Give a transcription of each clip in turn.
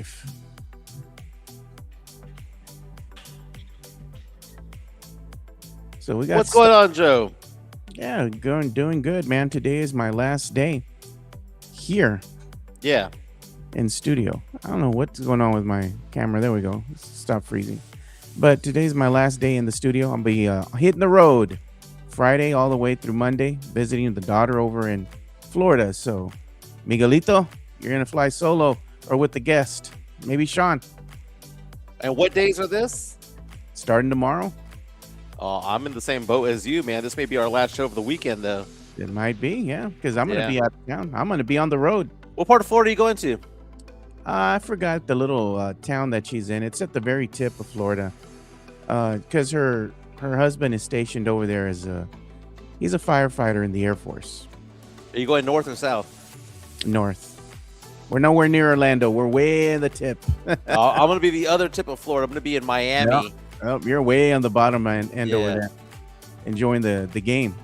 life. So we got What's going on, Joe? doing good, man. Today is my last day here Yeah. in studio. I don't know what's going on with my camera. There we go. Stop freezing. But today's my last day in the studio. I'll be hitting the road Friday all the way through Monday, visiting the daughter over in Florida. So, Miguelito, you're gonna fly solo or with the guest, maybe Sean. And what days are this? Starting tomorrow. I'm in the same boat as you, man. This may be our last show of the weekend, though. It might be, yeah, because I'm gonna Yeah. be out of town. I'm gonna be on the road. What part of Florida are you going to? I forgot the little town that she's in. It's at the very tip of Florida. Because her husband is stationed over there as he's a firefighter in the Air Force. Are you going north or south? North. We're nowhere near Orlando. We're way in the tip. I'm going to be the other tip of Florida. I'm going to be in Miami. Oh, you're way on the bottom end over Yeah. there, enjoying the game.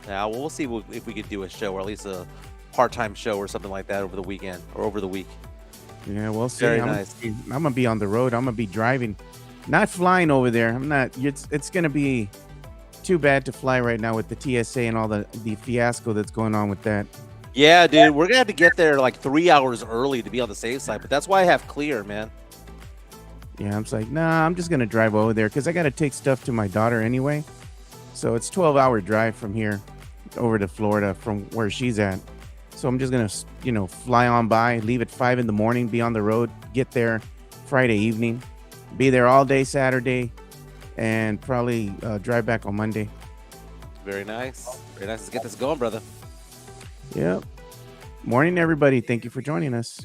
Well, we'll see if we could do a show or at least a part-time show or something like that over the weekend or over the week. Yeah, we'll see. Very I'm nice. gonna be on the road. I'm gonna be driving, not flying over there. I'm not. It's gonna be too bad to fly right now with the TSA and all the fiasco that's going on with that. Yeah, dude. We're going to have to get there like 3 hours early to be on the safe side, but that's why I have clear, man. Yeah, I'm just like, nah, I'm just gonna drive over there because I gotta take stuff to my daughter anyway. So it's 12-hour drive from here over to Florida from where she's at. So I'm just gonna, fly on by, leave at 5 in the morning, be on the road, get there Friday evening, be there all day Saturday, and probably drive back on Monday. Very nice. Very nice. Let's get this going, brother. Yep. Morning, everybody. Thank you for joining us.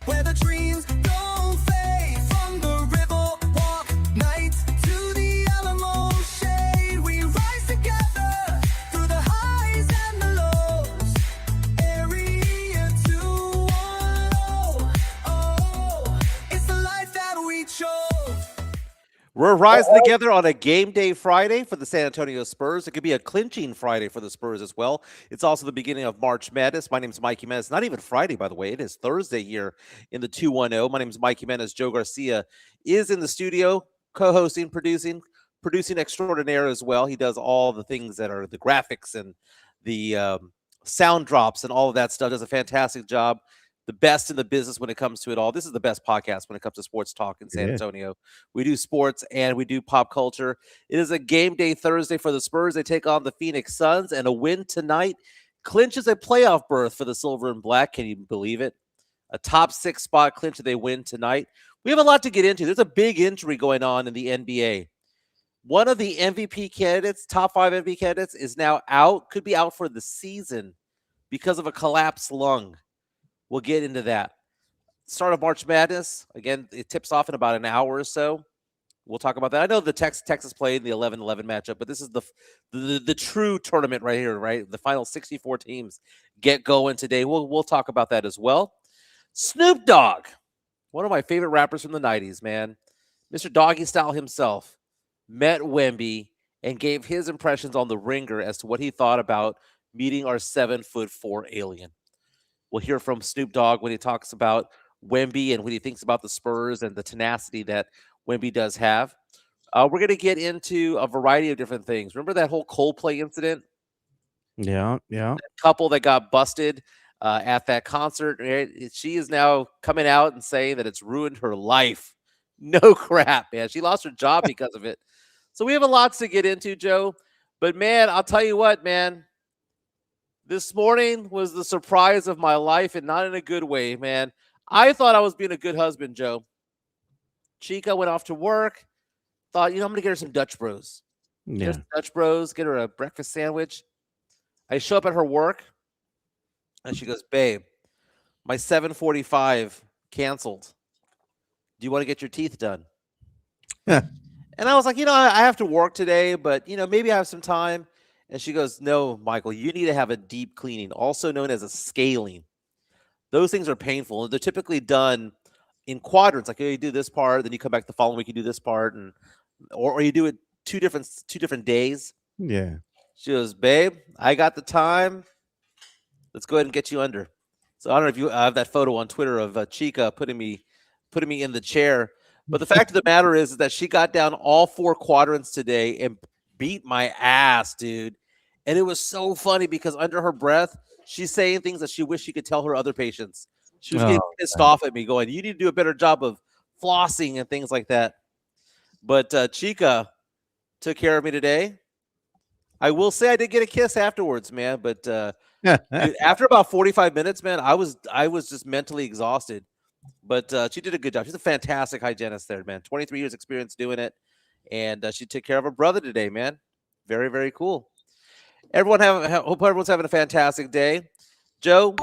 Where the dreams don't fade from the river walk nights to the Alamo shade. We rise together through the highs and the lows. Area 210. Oh, it's the life that we chose. We're rising together on a game day Friday for the San Antonio Spurs. It could be a clinching Friday for the Spurs as well. It's also the beginning of March Madness. My name is Mike Jimenez. Not even Friday, by the way. It is Thursday here in the 210. My name is Mike Jimenez. Joe Garcia is in the studio, co-hosting, producing extraordinaire as well. He does all the things that are the graphics and the sound drops and all of that stuff. Does a fantastic job. The best in the business when it comes to it all. This is the best podcast when it comes to sports talk in San Antonio. We do sports and we do pop culture. It is a game day Thursday for the Spurs. They take on the Phoenix Suns, and a win tonight clinches a playoff berth for the Silver and Black. Can you believe it? A top 6 spot clinch. They win tonight. We have a lot to get into. There's a big injury going on in the NBA. One of the MVP candidates, top 5 MVP candidates, is now out. Could be out for the season because of a collapsed lung. We'll get into that. Start of March Madness. Again, it tips off in about an hour or so. We'll talk about that. I know the Texas played the 11-11 matchup, but this is the true tournament right here, right? The final 64 teams get going today. We'll talk about that as well. Snoop Dogg, one of my favorite rappers from the 90s, man. Mr. Doggy Style himself met Wemby and gave his impressions on the Ringer as to what he thought about meeting our 7'4" alien. We'll hear from Snoop Dogg when he talks about Wemby and what he thinks about the Spurs and the tenacity that Wemby does have. We're going to get into a variety of different things. Remember that whole Coldplay incident? Yeah. That couple that got busted at that concert. Right? She is now coming out and saying that it's ruined her life. No crap, man. She lost her job because of it. So we have a lot to get into, Joe. But, man, I'll tell you what, man. This morning was the surprise of my life, and not in a good way, man. I thought I was being a good husband, Joe. Chica went off to work. Thought, I'm going to get her some Dutch Bros. Yeah. Get her some Dutch Bros, get her a breakfast sandwich. I show up at her work, and she goes, babe, my 7:45 canceled. Do you want to get your teeth done? And I was like, I have to work today, but, maybe I have some time. And she goes, no, Michael, you need to have a deep cleaning, also known as a scaling. Those things are painful, and they're typically done in quadrants. Like, you do this part, then you come back the following week, you do this part, or you do it two different days. Yeah. She goes, babe, I got the time. Let's go ahead and get you under. So I don't know if you have that photo on Twitter of Chica putting me in the chair. But the fact of the matter is that she got down all 4 quadrants today and beat my ass, dude. And it was so funny because under her breath, she's saying things that she wished she could tell her other patients. She was getting pissed off at me, going, "You need to do a better job of flossing and things like that." But Chica took care of me today. I will say I did get a kiss afterwards, man. But dude, after about 45 minutes, man, I was just mentally exhausted. But she did a good job. She's a fantastic hygienist there, man. 23 years experience doing it. And she took care of her brother today, man. Very, very cool. Hope everyone's having a fantastic day. Joe,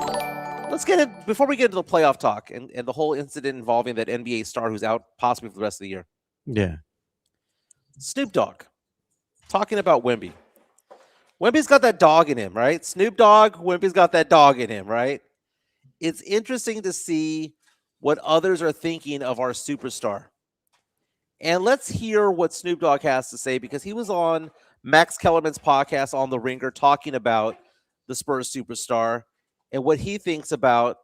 let's get it before we get into the playoff talk and the whole incident involving that NBA star who's out possibly for the rest of the year. Yeah. Snoop Dogg talking about Wemby. Wemby's got that dog in him, right? Snoop Dogg, Wemby's got that dog in him, right? It's interesting to see what others are thinking of our superstar. And let's hear what Snoop Dogg has to say, because he was on Max Kellerman's podcast on The Ringer talking about the Spurs superstar and what he thinks about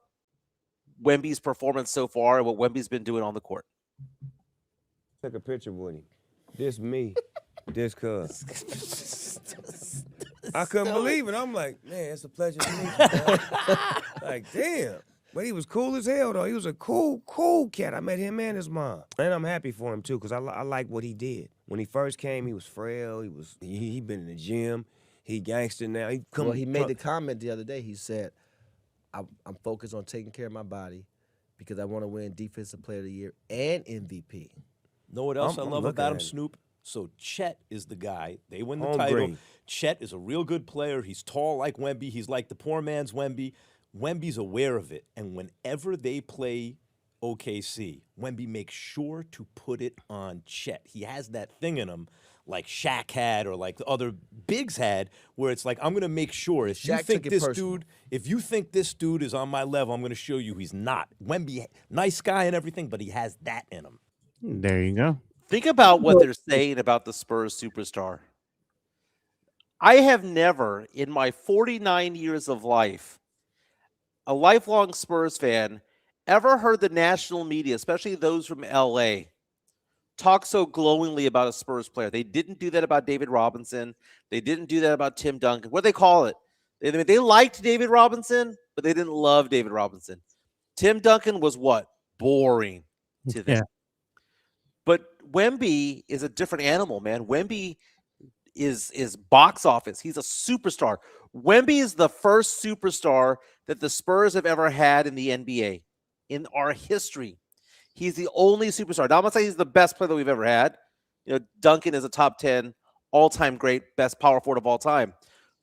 Wemby's performance so far and what Wemby's been doing on the court. Took a picture with him. This me. This cuz. I couldn't believe it. I'm like, man, it's a pleasure to meet you, man. Like, damn. But he was cool as hell, though. He was a cool cat. I met him and his mom. And I'm happy for him, too, because I like what he did. When he first came, he was frail. He been in the gym. He gangster now. He made the comment the other day. He said, I'm focused on taking care of my body because I want to win Defensive Player of the Year and MVP. Know what else I love about him, at it. Snoop? So Chet is the guy. They win the Hombre. title. Chet is a real good player. He's tall like Wemby. He's like the poor man's Wemby. Wemby's aware of it. And whenever they play OKC, Wemby makes sure to put it on Chet. He has that thing in him like Shaq had or like the other bigs had, where it's like, I'm going to make sure if you Shaq think took it personal. if you think this dude is on my level, I'm going to show you he's not. Wemby, nice guy and everything, but he has that in him. There you go. Think about what they're saying about the Spurs superstar. I have never, in my 49 years of life, a lifelong Spurs fan, ever heard the national media, especially those from LA, talk so glowingly about a Spurs player. They didn't do that about David Robinson. They didn't do that about Tim Duncan. What do they call it? They liked David Robinson, but they didn't love David Robinson. Tim Duncan was what? Boring to them. Yeah. But Wemby is a different animal, man. Wemby is box office. He's a superstar. Wemby is the first superstar that the Spurs have ever had in the NBA in our history. He's the only superstar. Now, I'm not saying he's the best player that we've ever had. You know, Duncan is a top 10 all-time great, best power forward of all time.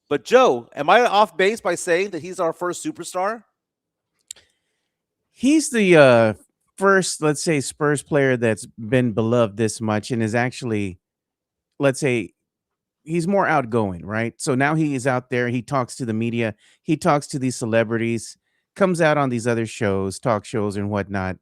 But Joe, am I off base by saying that he's our first superstar? He's the first, let's say, Spurs player that's been beloved this much and is actually, let's say, he's more outgoing, right? So now he is out there. He talks to the media. He talks to these celebrities, comes out on these other shows, talk shows and whatnot.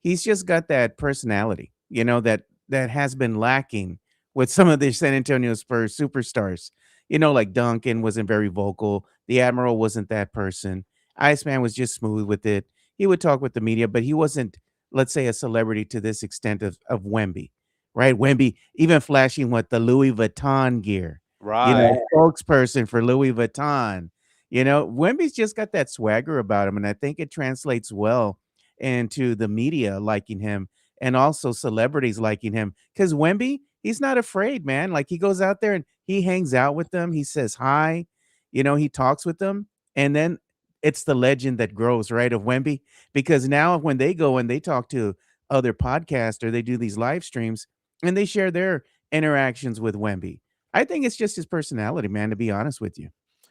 He's just got that personality, you know, that has been lacking with some of the San Antonio Spurs superstars. You know, like Duncan wasn't very vocal. The Admiral wasn't that person. Iceman was just smooth with it. He would talk with the media, but he wasn't, let's say, a celebrity to this extent of Wemby, right? Wemby even flashing what the Louis Vuitton gear, Right. you know, spokesperson for Louis Vuitton. You know, Wemby's just got that swagger about him, and I think it translates well into the media liking him and also celebrities liking him, because Wemby, he's not afraid, man. Like, he goes out there and he hangs out with them. He says hi, you know, he talks with them, and then it's the legend that grows, right, of Wemby, because now when they go and they talk to other podcasts or they do these live streams and they share their interactions with Wemby, I think it's just his personality, man, to be honest with you.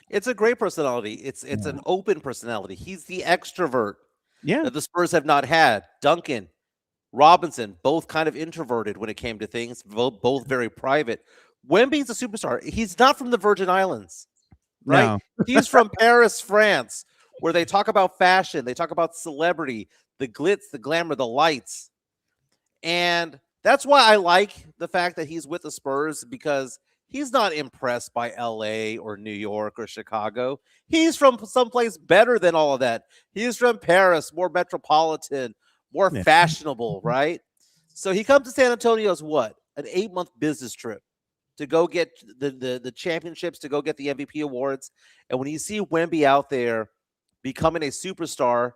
It's a great personality. It's an open personality. He's the extrovert Yeah. that the Spurs have not had. Duncan, Robinson, both kind of introverted when it came to things, both very private. Wemby's a superstar. He's not from the Virgin Islands, right? No. He's from Paris, France, where they talk about fashion, they talk about celebrity, the glitz, the glamour, the lights. And that's why I like the fact that he's with the Spurs, because He's not impressed by LA or New York or Chicago. He's from someplace better than all of that. He's from Paris, more metropolitan, more Yeah. fashionable, right? So he comes to San Antonio as what? An 8-month business trip to go get the championships, to go get the MVP awards. And when you see Wemby out there becoming a superstar,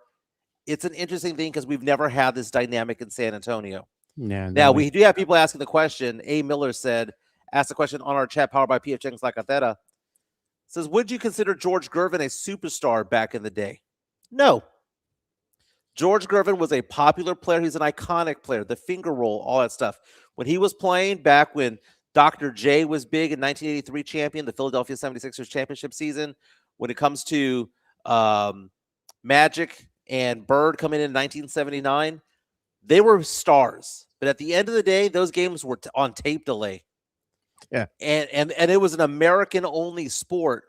it's an interesting thing because we've never had this dynamic in San Antonio. Yeah. Now, we do have people asking the question. A. Miller asked the question on our chat, powered by PF Chang's La Cantera. Says, would you consider George Gervin a superstar back in the day? No. George Gervin was a popular player. He's an iconic player, the finger roll, all that stuff. When he was playing back when Dr. J was big in 1983 champion, the Philadelphia 76ers championship season, when it comes to Magic and Bird coming in 1979, they were stars. But at the end of the day, those games were on tape delay. Yeah. And it was an American-only sport.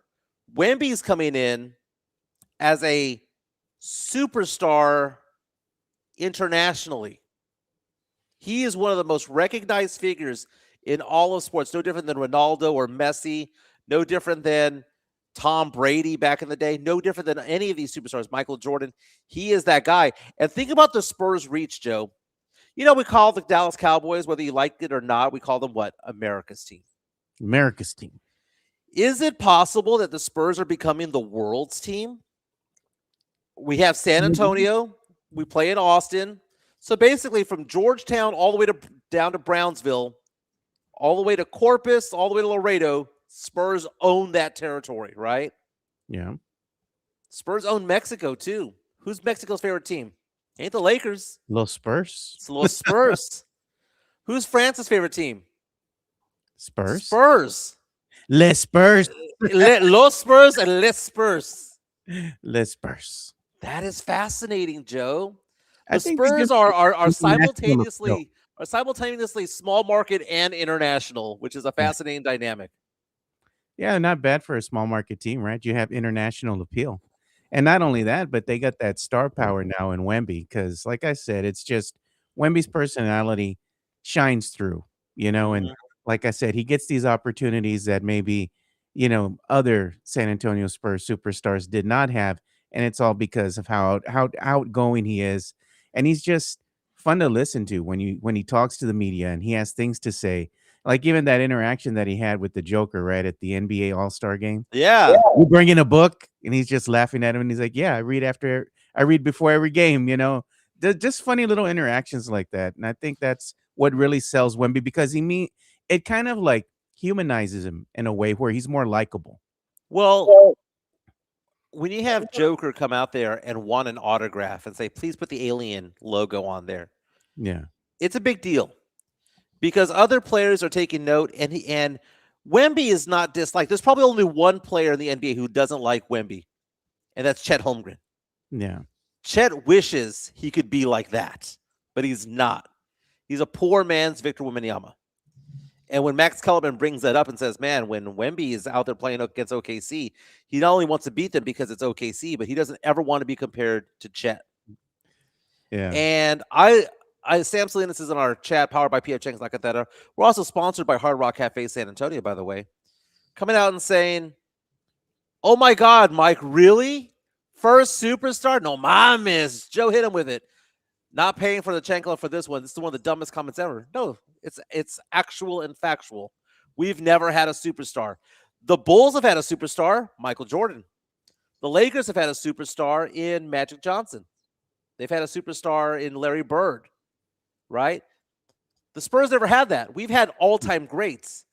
Wemby's coming in as a superstar internationally. He is one of the most recognized figures in all of sports, no different than Ronaldo or Messi, no different than Tom Brady back in the day, no different than any of these superstars, Michael Jordan. He is that guy. And think about the Spurs' reach, Joe. You know, we call the Dallas Cowboys, whether you liked it or not, we call them what? America's team. America's team. Is it possible that the Spurs are becoming the world's team? We have San Antonio. We play in Austin. So basically from Georgetown all the way down to Brownsville, all the way to Corpus, all the way to Laredo, Spurs own that territory, right? Yeah. Spurs own Mexico too. Who's Mexico's favorite team? Ain't the Lakers. Los Spurs. It's the Los Spurs. Who's France's favorite team? Spurs. Spurs. Les Spurs. Los Spurs and Les Spurs. Les Spurs. That is fascinating, Joe. I The think we Spurs just- are international simultaneously small market and international, which is a fascinating dynamic. Yeah, not bad for a small market team, right? You have international appeal. And not only that, but they got that star power now in Wemby because, like I said, it's just Wemby's personality shines through, and like I said, he gets these opportunities that maybe, other San Antonio Spurs superstars did not have. And it's all because of how outgoing he is. And he's just fun to listen to when he talks to the media and he has things to say. Like even that interaction that he had with the Joker, right, at the NBA All-Star game. Yeah. You bring in a book and he's just laughing at him and he's like, yeah, I read before every game, just funny little interactions like that. And I think that's what really sells Wemby because it kind of like humanizes him in a way where he's more likable. Well, when you have Joker come out there and want an autograph and say, please put the alien logo on there, Yeah. it's a big deal because other players are taking note and Wemby is not disliked. There's probably only one player in the NBA who doesn't like Wemby, and that's Chet Holmgren. Yeah. Chet wishes he could be like that, but he's not. He's a poor man's Victor Wembanyama. And when Max Kellerman brings that up and says, man, when Wemby is out there playing against OKC, he not only wants to beat them because it's OKC, but he doesn't ever want to be compared to Chet. Yeah. And Sam Salinas is in our chat, powered by PF Chang's La Cantera. We're also sponsored by Hard Rock Cafe San Antonio, by the way. Coming out and saying, oh my God, Mike, really? First superstar? No mames. Joe hit him with it. Not paying for the chancla for this one. This is one of the dumbest comments ever. No, it's actual and factual. We've never had a superstar. The Bulls have had a superstar, Michael Jordan. The Lakers have had a superstar in Magic Johnson. They've had a superstar in Larry Bird, right? The Spurs never had that. We've had all-time greats.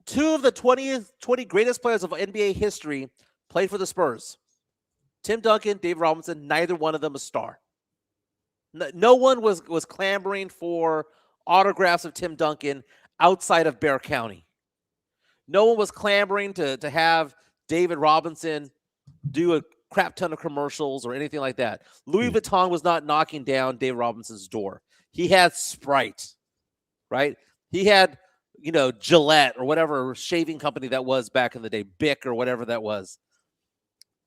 Two of the 20 greatest players of NBA history played for the Spurs. Tim Duncan, Dave Robinson, neither one of them a star. No one was clamoring for autographs of Tim Duncan outside of Bear County. No one was clamoring to have David Robinson do a crap ton of commercials or anything like that. Louis Vuitton was not knocking down Dave Robinson's door. He had Sprite, right? He had, Gillette or whatever shaving company that was back in the day, Bic or whatever that was.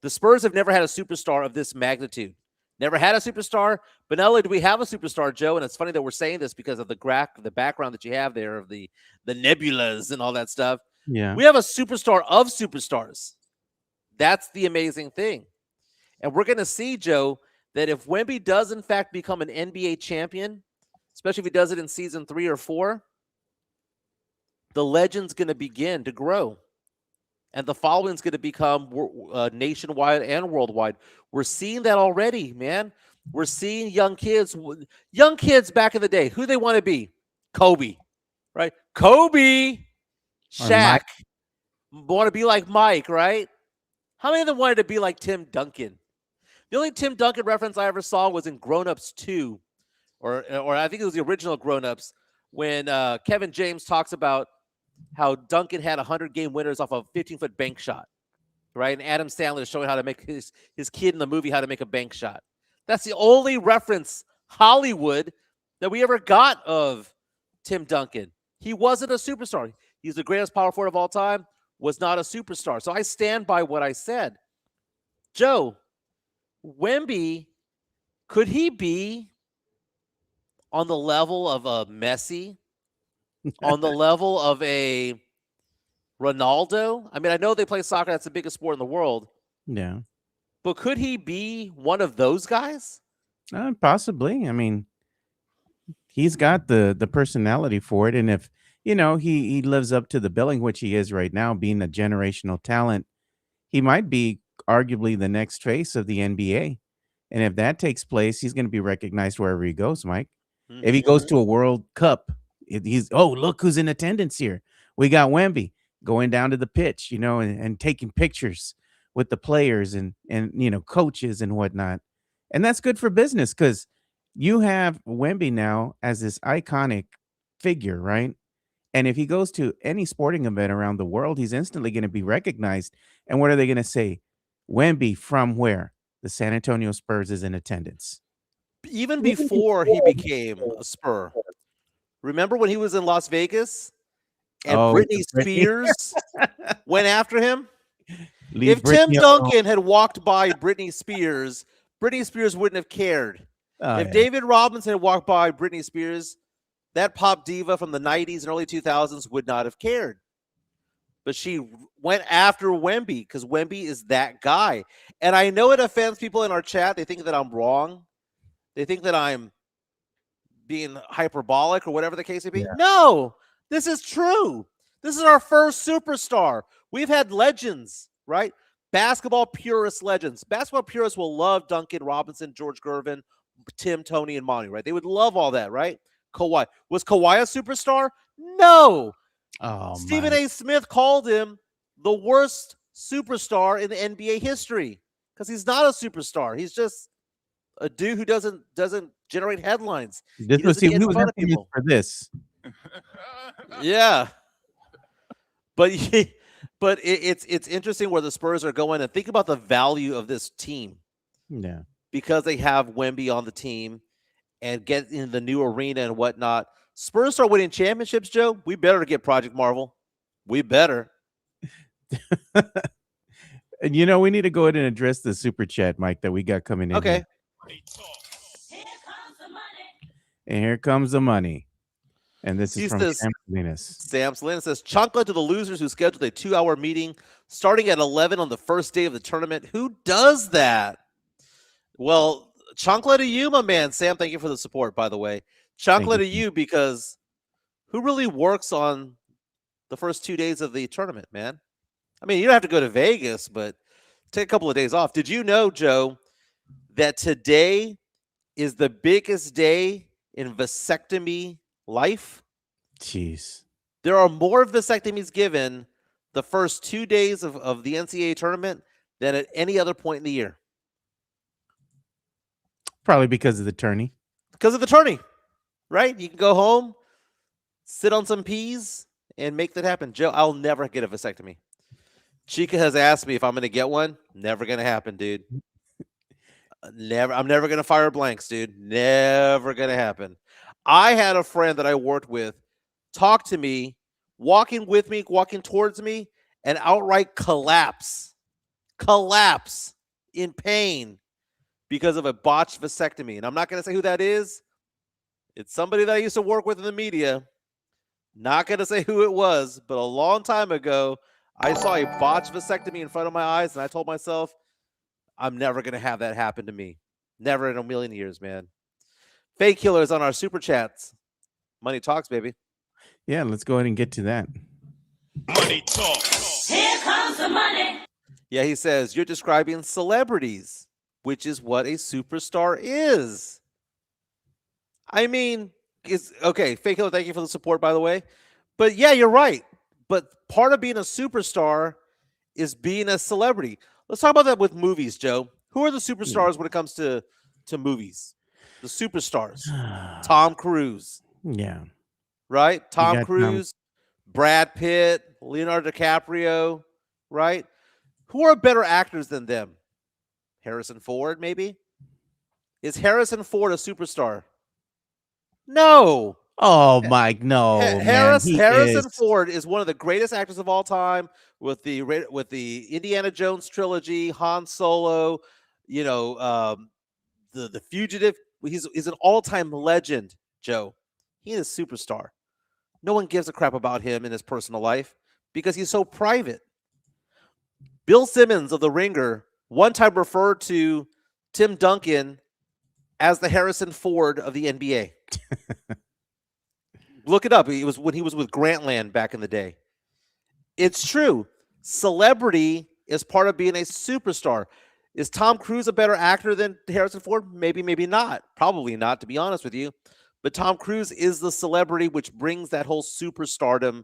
The Spurs have never had a superstar of this magnitude. Never had a superstar, but not only do we have a superstar, Joe, and it's funny that we're saying this because of the background that you have there of the nebulas and all that stuff. Yeah. We have a superstar of superstars. That's the amazing thing. And we're going to see, Joe, that if Wemby does in fact become an NBA champion, especially if he does it in season 3 or 4, the legend's going to begin to grow. And the following's going to become nationwide and worldwide. We're seeing that already, man. We're seeing young kids back in the day, who they want to be. Kobe, right? Kobe, Or Shaq, Mike. want to be like Mike, right? How many of them wanted to be like Tim Duncan? The only Tim Duncan reference I ever saw was in Grown Ups 2, or I think it was the original Grown Ups, when Kevin James talks about how Duncan had 100-game winners off a 15-foot bank shot, right? And Adam Sandler is showing how to make his kid in the movie how to make a bank shot. That's the only reference Hollywood that we ever got of Tim Duncan. He wasn't a superstar. He's the greatest power forward of all time, was not a superstar. So I stand by what I said. Joe, Wemby, could he be on the level of a Messi? On the level of a Ronaldo? I mean, I know they play soccer. That's the biggest sport in the world. Yeah. But could he be one of those guys? Possibly. I mean, he's got the personality for it, and if he lives up to the billing, which he is right now, being a generational talent, he might be arguably the next face of the NBA. And if that takes place, he's going to be recognized wherever he goes, Mike. If he goes to a World Cup, he's look who's in attendance here. We got Wemby going down to the pitch, and taking pictures with the players and coaches and whatnot. And that's good for business because you have Wemby now as this iconic figure, right? And if he goes to any sporting event around the world, he's instantly going to be recognized. And what are they going to say? Wemby from where? The San Antonio Spurs is in attendance. Even before he became a Spur. Remember when he was in Las Vegas and Britney Spears went after him? Leave If Tim Britney alone. Duncan had walked by Britney Spears wouldn't have cared. Oh, If yeah. David Robinson had walked by Britney Spears, that pop diva from the 90s and early 2000s would not have cared. But she went after Wemby because Wemby is that guy. And I know it offends people in our chat. They think that I'm wrong. They think that I'm being hyperbolic or whatever the case may be. Yeah. No, this is true. This is our first superstar. We've had legends, right? Basketball purist legends. Basketball purists will love Duncan Robinson, George Gervin, Tim, Tony, and Monty, right? They would love all that, right? Kawhi. Was Kawhi a superstar? No. Oh, Stephen Mike. A. Smith called him the worst superstar in the NBA history because he's not a superstar. He's just a dude who doesn't generate headlines. This He was doesn't he get in was front of famous people. for this. Yeah, but it's interesting where the Spurs are going, and think about the value of this team Yeah. because they have Wemby on the team and get in the new arena and whatnot. Spurs start winning championships, Joe. We better get Project Marvel. We better. And we need to go ahead and address the super chat, Mike, that we got coming in. Okay. Here. And here comes the money. And this is He from says- Sam Salinas. Sam Slynn says, Chunkla to the losers who scheduled a 2-hour meeting starting at 11 on the first day of the tournament. Who does that? Well, Chunkla to you, my man. Sam, thank you for the support, by the way. Chunkla to you, because who really works on the first 2 days of the tournament, man? I mean, you don't have to go to Vegas, but take a couple of days off. Did you know, Joe, that today is the biggest day in vasectomy life? Jeez. There are more vasectomies given the first 2 days of the NCAA tournament than at any other point in the year. Probably because of the tourney. Because of the tourney, right? You can go home, sit on some peas, and make that happen. Joe, I'll never get a vasectomy. Chica has asked me if I'm going to get one. Never going to happen, dude. Never. I'm never going to fire blanks, dude. Never going to happen. I had a friend that I worked with talk to me, walking towards me, and outright collapse in pain because of a botched vasectomy. And I'm not going to say who that is. It's somebody that I used to work with in the media. Not going to say who it was, but a long time ago, I saw a botched vasectomy in front of my eyes, and I told myself, I'm never going to have that happen to me. Never in a million years, man. Fake killers on our super chats. Money talks, baby. Yeah, let's go ahead and get to that. Money talk. Here comes the money. Yeah, he says, you're describing celebrities, which is what a superstar is. I mean, it's okay. Fake killer, thank you for the support, by the way. But yeah, you're right. But part of being a superstar is being a celebrity. Let's talk about that with movies, Joe. Who are the superstars when it comes to movies? The superstars. Tom Cruise, Yeah. right? Tom got Tom. Cruise, Brad Pitt, Leonardo DiCaprio, right? Who are better actors than them? Harrison Ford, maybe? Is Harrison Ford a superstar? No. Oh, Mike, no, man. Harrison is. Ford is one of the greatest actors of all time with the Indiana Jones trilogy, Han Solo, the Fugitive. He's an all-time legend, Joe. He is a superstar. No one gives a crap about him in his personal life because he's so private. Bill Simmons of The Ringer one time referred to Tim Duncan as the Harrison Ford of the NBA. Look it up. It was when he was with Grantland back in the day. It's true. Celebrity is part of being a superstar. Is Tom Cruise a better actor than Harrison Ford? Maybe, maybe not. Probably not, to be honest with you. But Tom Cruise is the celebrity, which brings that whole superstardom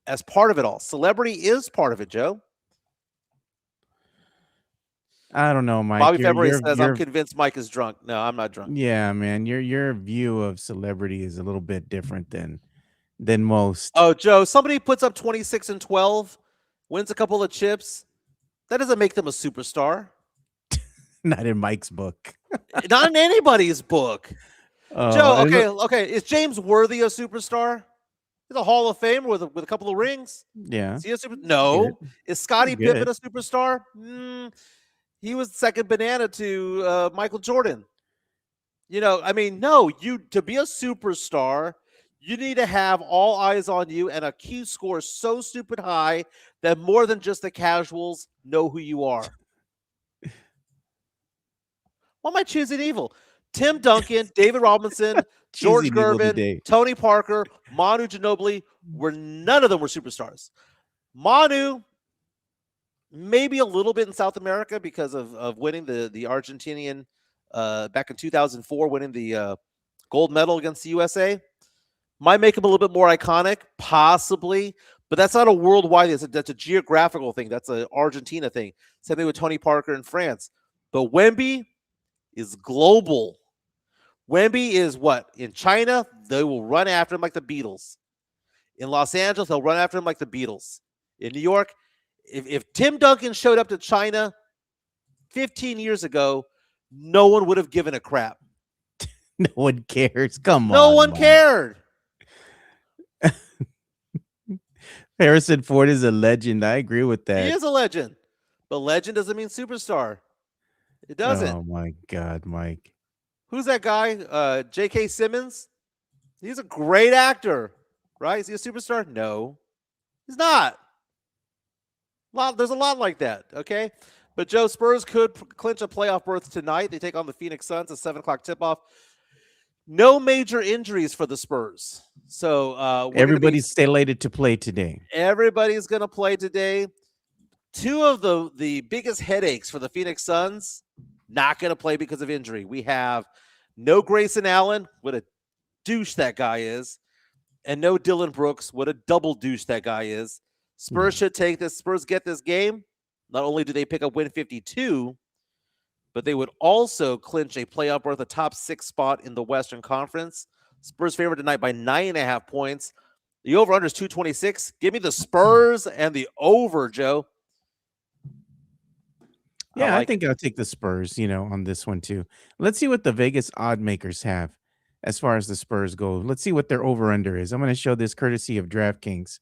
as part of it all. Celebrity is part of it, Joe. I don't know, Mike. Bobby February says, I'm convinced Mike is drunk. No, I'm not drunk. Yeah, man. Your view of celebrity is a little bit different than most. Oh, Joe, somebody puts up 26 and 12, wins a couple of chips. That doesn't make them a superstar. Not in Mike's book. Not in anybody's book. Joe, okay. Is James Worthy a superstar? He's a Hall of Famer with a couple of rings. Yeah. Is he a super? No. Is Scottie Good. Pippen a superstar? He was second banana to Michael Jordan. No. To be a superstar, you need to have all eyes on you and a Q score so stupid high that more than just the casuals know who you are. Why am I choosing evil? Tim Duncan, David Robinson, George Choosing evil Gervin, today. Tony Parker, Manu Ginobili, none of them were superstars. Manu, maybe a little bit in South America because of winning the Argentinian back in 2004, winning the gold medal against the USA. Might make him a little bit more iconic, possibly, but that's not a worldwide thing. That's a geographical thing. That's an Argentina thing. Same thing with Tony Parker in France. But Wemby is global. Wemby is what? In China, they will run after him like the Beatles. In Los Angeles, they'll run after him like the Beatles. In New York, if Tim Duncan showed up to China 15 years ago, no one would have given a crap. No one cares. Come on. No one cared. Harrison Ford is a legend. I agree with that. He is a legend. But legend doesn't mean superstar. It doesn't. Oh my God, Mike. Who's that guy? J.K. Simmons? He's a great actor, right? Is he a superstar? No, he's not. There's a lot like that, okay? But Joe, Spurs could clinch a playoff berth tonight. They take on the Phoenix Suns, a 7 o'clock tip-off. No major injuries for the Spurs. So everybody's slated to play today. Everybody's going to play today. Two of the biggest headaches for the Phoenix Suns, not going to play because of injury. We have no Grayson Allen, what a douche that guy is, and no Dylan Brooks, what a double douche that guy is. Spurs should take this. Spurs get this game. Not only do they pick up win 52, but they would also clinch a playoff berth, a top 6 spot in the Western Conference. Spurs favored tonight by 9.5 points. The over-under is 226. Give me the Spurs and the over, Joe. Yeah, I think I'll take the Spurs, on this one too. Let's see what the Vegas odd makers have as far as the Spurs go. Let's see what their over-under is. I'm going to show this courtesy of DraftKings.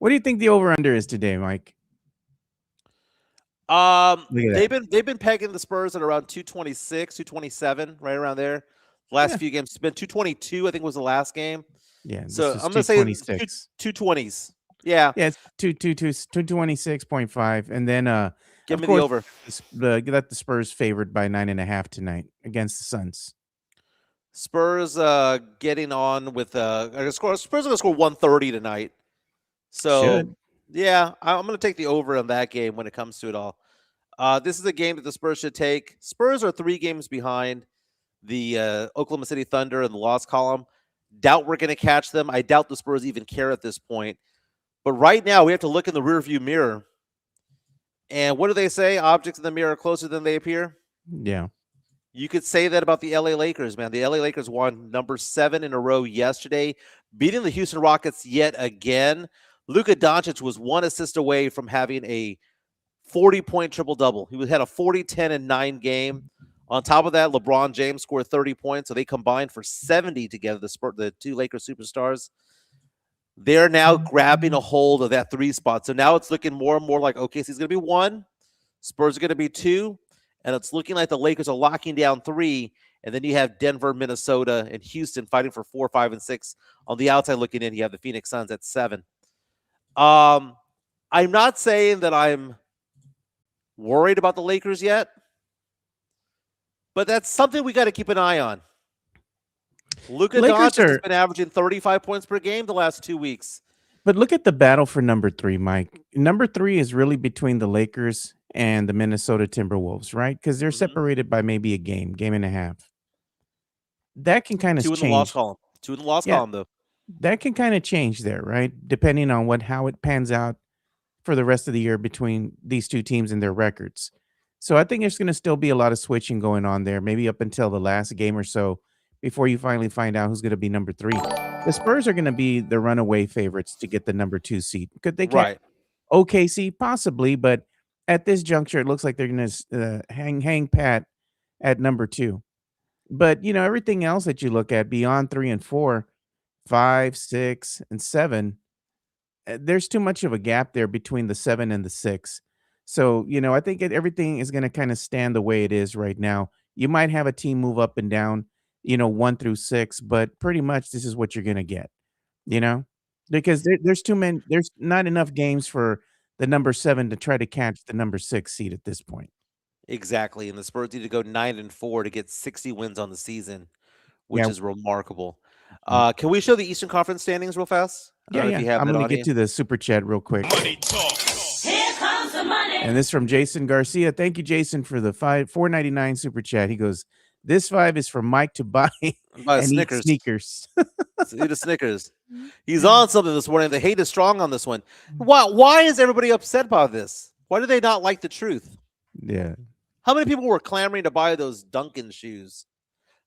What do you think the over-under is today, Mike? They've been pegging the Spurs at around 226, 227, right around there. The last few games, it's been 222, I think was the last game. Yeah, So this is I'm gonna say 226. 220s. Yeah, Yeah, it's 226.5, and then give of me the course over. got the Spurs favored by 9.5 tonight against the Suns. Spurs getting on with Spurs are gonna score 130 tonight. So Should. yeah, I'm gonna take the over on that game when it comes to it all. This is a game that the Spurs should take. Spurs are 3 games behind the Oklahoma City Thunder in the loss column. Doubt we're gonna catch them. I doubt the Spurs even care at this point. But right now we have to look in the rearview mirror. And what do they say? Objects in the mirror are closer than they appear. Yeah. You could say that about the LA Lakers, man. The LA Lakers won number 7 in a row yesterday, beating the Houston Rockets yet again. Luka Doncic was 1 assist away from having a 40-point triple-double. He had a 40, 10, and 9 game. On top of that, LeBron James scored 30 points, so they combined for 70 together, the 2 Lakers superstars. They're now grabbing a hold of that 3 spot. So now it's looking more and more like OKC's going to be 1, Spurs are going to be 2, and it's looking like the Lakers are locking down 3, and then you have Denver, Minnesota, and Houston fighting for 4, 5, and 6. On the outside looking in, you have the Phoenix Suns at 7. I'm not saying that I'm worried about the Lakers yet, but that's something we got to keep an eye on. Luka Doncic has been averaging 35 points per game the last 2 weeks. But look at the battle for number 3, Mike. Number 3 is really between the Lakers and the Minnesota Timberwolves, right? Because they're separated by maybe a game and a half. That can kind of 2 in change. the loss column. 2 in the loss column, though. That can kind of change there, right? Depending on how it pans out for the rest of the year between these 2 teams and their records. So I think there's going to still be a lot of switching going on there, maybe up until the last game or so before you finally find out who's going to be number 3. The Spurs are going to be the runaway favorites to get the number 2 seed. Could they catch OKC? Possibly, but at this juncture, it looks like they're going to hang pat at number 2. But, everything else that you look at beyond 3 and 4, 5, 6, and 7, there's too much of a gap there between the 7 and the 6. So, I think everything is going to kind of stand the way it is right now. You might have a team move up and down, 1 through 6, but pretty much this is what you're going to get, because there's too many, there's not enough games for the number 7 to try to catch the number 6 seed at this point. Exactly. And the Spurs need to go 9-4 to get 60 wins on the season, which is remarkable. Can we show the Eastern Conference standings real fast? Yeah. I'm going to get to the super chat real quick. Here comes the money. And this from Jason Garcia. Thank you, Jason, for the $4.99 super chat. He goes, "This 5 is for Mike to buy and Snickers. eat sneakers." Eat a Snickers. He's on something this morning. The hate is strong on this one. Why is everybody upset about this? Why do they not like the truth? Yeah. How many people were clamoring to buy those Duncan shoes?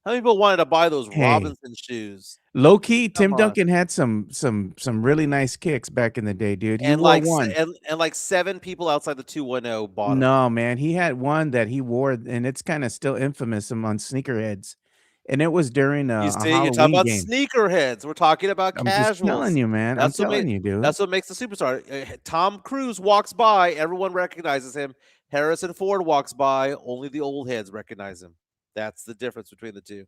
How many people wanted to buy those Robinson shoes? Low key, Tim Duncan had some really nice kicks back in the day, dude. He And wore like one. and like 7 people outside the 210 bought them. No, man, he had one that he wore, and it's kind of still infamous among sneakerheads. And it was during a You're Halloween talking about game. sneakerheads. We're talking about I'm casuals. just telling you, man. I'm telling you, dude. That's what makes the superstar. Tom Cruise walks by, everyone recognizes him. Harrison Ford walks by, only the old heads recognize him. That's the difference between the two.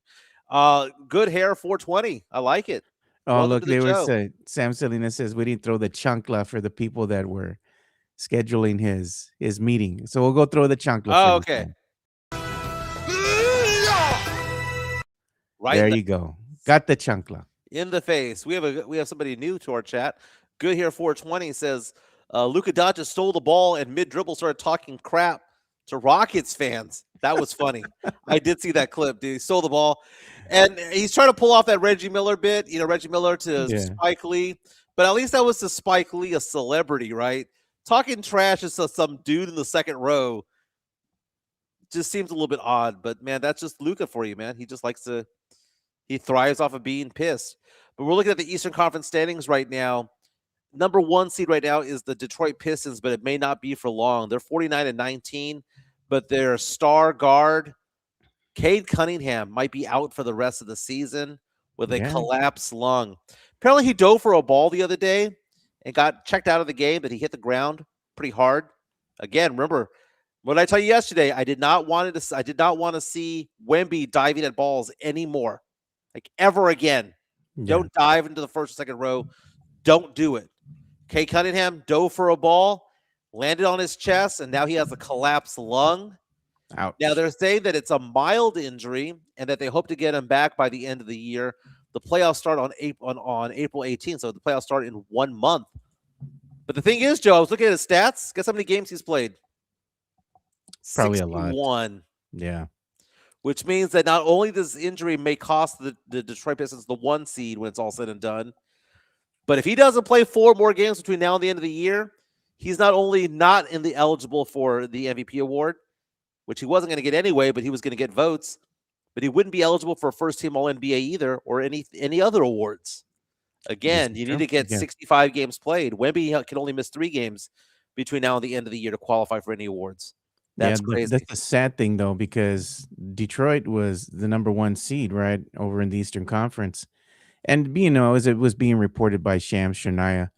Good hair, 420. I like it. Oh, Welcome look, to the they were show. saying, Sam Salinas says we didn't throw the chancla for the people that were scheduling his meeting. So we'll go throw the chancla. Oh, for this okay. guy. Right There in you go. Got the chancla. in the face. We have somebody new to our chat. Good hair, 420 says Luka Doncic stole the ball and mid dribble started talking crap to Rockets fans. That was funny. I did see that clip, dude. He stole the ball. And he's trying to pull off that Reggie Miller bit, Reggie Miller to Spike Lee. But at least that was to Spike Lee, a celebrity, right? Talking trash to some dude in the second row just seems a little bit odd. But, man, that's just Luka for you, man. He just he thrives off of being pissed. But we're looking at the Eastern Conference standings right now. Number 1 seed right now is the Detroit Pistons, but it may not be for long. They're 49-19. But their star guard, Cade Cunningham, might be out for the rest of the season with a collapsed lung. Apparently, he dove for a ball the other day and got checked out of the game, but he hit the ground pretty hard. Again, remember what I tell you yesterday, I did not want to see Wemby diving at balls anymore, like ever again. Don't dive into the first or second row. Don't do it. Kay Cunningham dove for a ball, landed on his chest, and now he has a collapsed lung. Ouch. Now they're saying that it's a mild injury and that they hope to get him back by the end of the year. The playoffs start on April 18th, so the playoffs start in 1 month. But the thing is, Joe, I was looking at his stats. Guess how many games he's played? Probably a lot. 61. Yeah. Which means that not only does injury may cost the Detroit Pistons the 1 seed when it's all said and done, but if he doesn't play 4 more games between now and the end of the year, he's not only not in the eligible for the MVP award, which he wasn't going to get anyway, but he was going to get votes, but he wouldn't be eligible for a first-team All-NBA either or any other awards. Again, you need to get 65 games played. Wemby can only miss 3 games between now and the end of the year to qualify for any awards. That's crazy. That's the sad thing, though, because Detroit was the number 1 seed, right, over in the Eastern Conference. And, as it was being reported by Shams Charania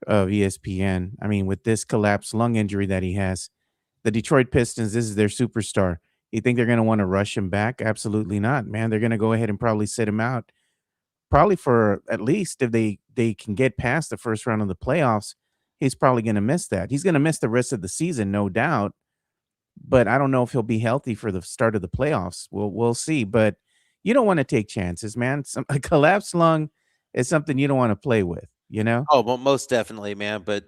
of ESPN, I mean, with this collapsed lung injury that he has, the Detroit Pistons, this is their superstar. You think they're going to want to rush him back? Absolutely not, man. They're going to go ahead and probably sit him out, probably for at least if they can get past the first round of the playoffs. He's probably going to miss that. He's going to miss the rest of the season, no doubt. But I don't know if he'll be healthy for the start of the playoffs. We'll see. But you don't want to take chances, man. A collapsed lung is something you don't want to play with, Oh, well, most definitely, man. But,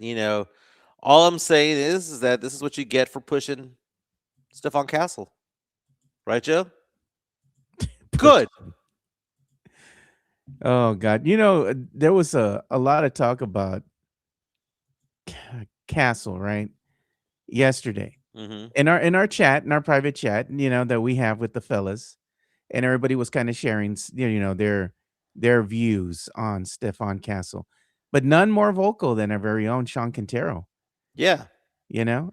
all I'm saying is that this is what you get for pushing Stefon Castle. Right, Joe? Good. Oh, God. There was a lot of talk about Castle, right? Yesterday. Mm-hmm. In our chat, in our private chat, that we have with the fellas, and everybody was kind of sharing, their views on Stefon Castle, but none more vocal than our very own Sean Quintero. Yeah.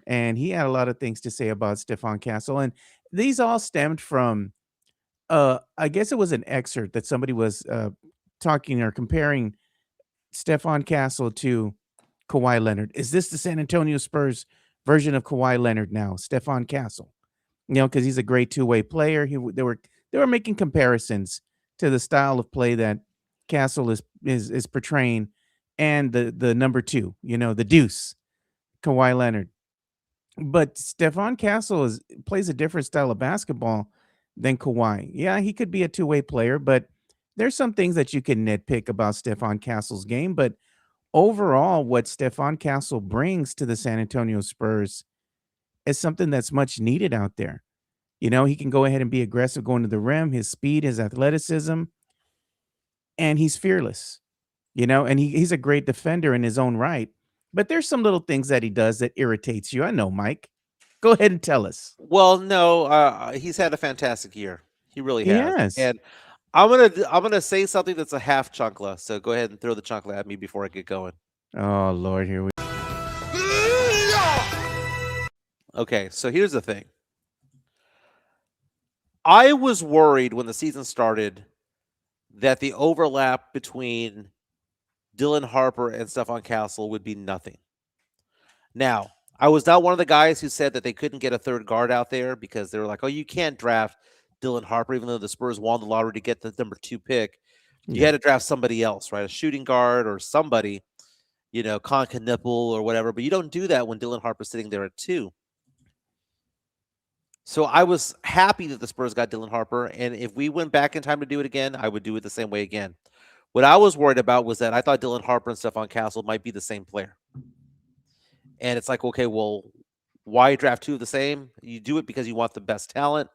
And he had a lot of things to say about Stefon Castle, and these all stemmed from, I guess it was an excerpt that somebody was talking or comparing Stefon Castle to Kawhi Leonard. Is this the San Antonio Spurs version of Kawhi Leonard now, Stefon Castle? Because he's a great two-way player. They were making comparisons to the style of play that Castle is portraying, and the number 2, the deuce, Kawhi Leonard. But Stefon Castle plays a different style of basketball than Kawhi. Yeah, he could be a two-way player, but there's some things that you can nitpick about Stefon Castle's game. But overall, what Stefon Castle brings to the San Antonio Spurs is something that's much needed out there. He can go ahead and be aggressive going to the rim, his speed, his athleticism, and he's fearless, and he's a great defender in his own right. But there's some little things that he does that irritates you. I know, Mike. Go ahead and tell us. Well, no, he's had a fantastic year. He really has. Yes. And I'm gonna say something that's a half chunkla. So go ahead and throw the chunkla at me before I get going. Oh, Lord, here we go. Okay, so here's the thing. I was worried when the season started that the overlap between Dylan Harper and Stefon Castle would be nothing. Now, I was not one of the guys who said that they couldn't get a third guard out there because they were like, oh, you can't draft Dylan Harper, even though the Spurs won the lottery to get the number 2 pick. You had to draft somebody else, right? A shooting guard or somebody, Con Knipple or whatever. But you don't do that when Dylan Harper's sitting there at 2. So I was happy that the Spurs got Dylan Harper. And if we went back in time to do it again, I would do it the same way again. What I was worried about was that I thought Dylan Harper and Stefon Castle might be the same player. And it's like, okay, well, why draft 2 of the same? You do it because you want the best talent.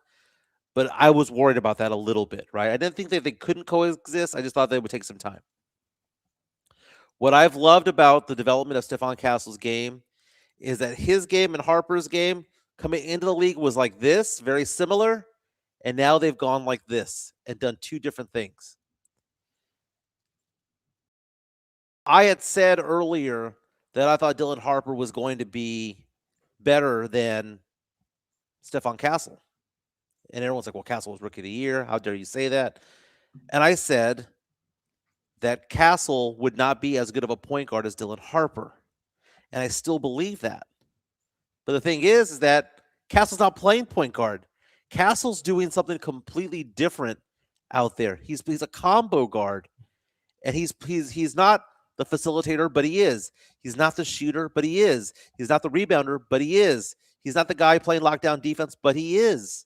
But I was worried about that a little bit, right? I didn't think that they couldn't coexist. I just thought they would take some time. What I've loved about the development of Stefon Castle's game is that his game and Harper's game coming into the league was like this, very similar. And now they've gone like this and done 2 different things. I had said earlier that I thought Dylan Harper was going to be better than Stefon Castle. And everyone's like, well, Castle was rookie of the year. How dare you say that? And I said that Castle would not be as good of a point guard as Dylan Harper. And I still believe that. But the thing is that Castle's not playing point guard. Castle's doing something completely different out there. He's a combo guard. And he's not the facilitator, but he is. He's not the shooter, but he is. He's not the rebounder, but he is. He's not the guy playing lockdown defense, but he is.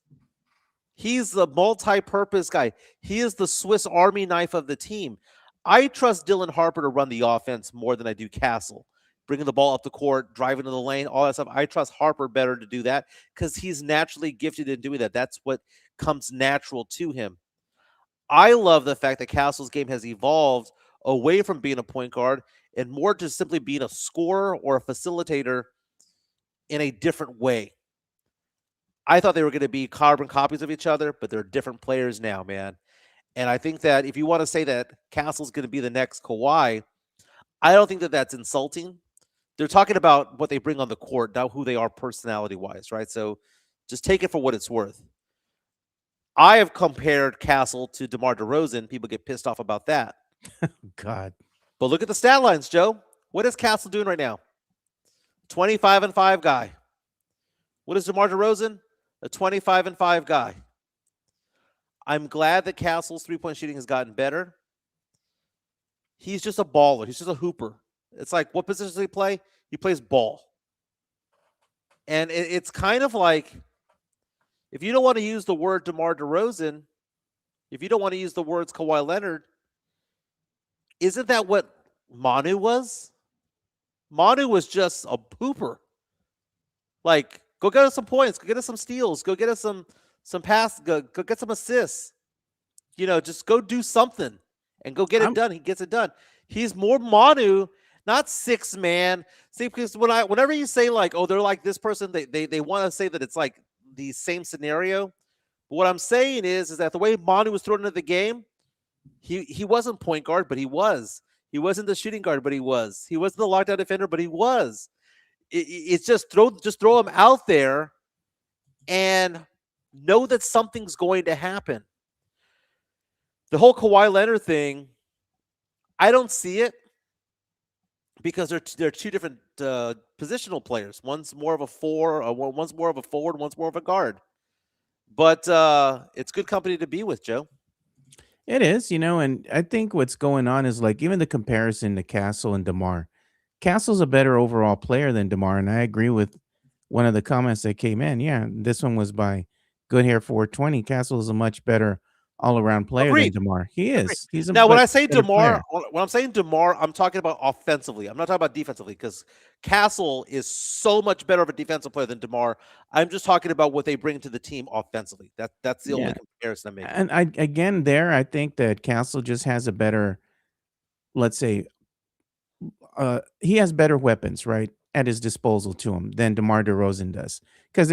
He's the multi-purpose guy. He is the Swiss Army knife of the team. I trust Dylan Harper to run the offense more than I do Castle. Bringing the ball up the court, driving to the lane, all that stuff. I trust Harper better to do that because he's naturally gifted in doing that. That's what comes natural to him. I love the fact that Castle's game has evolved away from being a point guard and more just simply being a scorer or a facilitator in a different way. I thought they were going to be carbon copies of each other, but they're different players now, man. And I think that if you want to say that Castle's going to be the next Kawhi, I don't think that that's insulting. They're talking about what they bring on the court, not who they are personality-wise, right? So just take it for what it's worth. I have compared Castle to DeMar DeRozan. People get pissed off about that. God. But look at the stat lines, Joe. What is Castle doing right now? 25-5 guy. What is DeMar DeRozan? A 25-5 guy. I'm glad that Castle's three-point shooting has gotten better. He's just a baller. He's just a hooper. It's like, what position does he play? He plays ball. And it's kind of like, if you don't want to use the word DeMar DeRozan, if you don't want to use the words Kawhi Leonard, isn't that what Manu was? Manu was just a hooper. Like, go get us some points. Go get us some steals. Go get us some pass. Go get some assists. Just go do something and go get it done. He gets it done. He's more Manu, not six man. See, because whenever you say like, oh, they're like this person, they want to say that it's like the same scenario. But what I'm saying is that the way Manu was thrown into the game, he wasn't point guard, but he was. He wasn't the shooting guard, but he was. He wasn't the lockdown defender, but he was. It's just throw him out there and know that something's going to happen. The whole Kawhi Leonard thing, I don't see it because they're two different positional players. One's more of a one's more of a forward, one's more of a guard. But it's good company to be with, Joe. It is, and I think what's going on is like even the comparison to Castle and DeMar. Castle's a better overall player than DeMar, and I agree with one of the comments that came in. Yeah, this one was by Good Hair 420. Castle is a much better all-around player Agreed. than DeMar. He is. He's a Now, when much I say better DeMar, player. when I'm saying DeMar, I'm talking about offensively. I'm not talking about defensively because Castle is so much better of a defensive player than DeMar. I'm just talking about what they bring to the team offensively. That's the only Yeah. comparison I'm making. And I think that Castle just has a better, let's say, he has better weapons, right, at his disposal to him than DeMar DeRozan does, because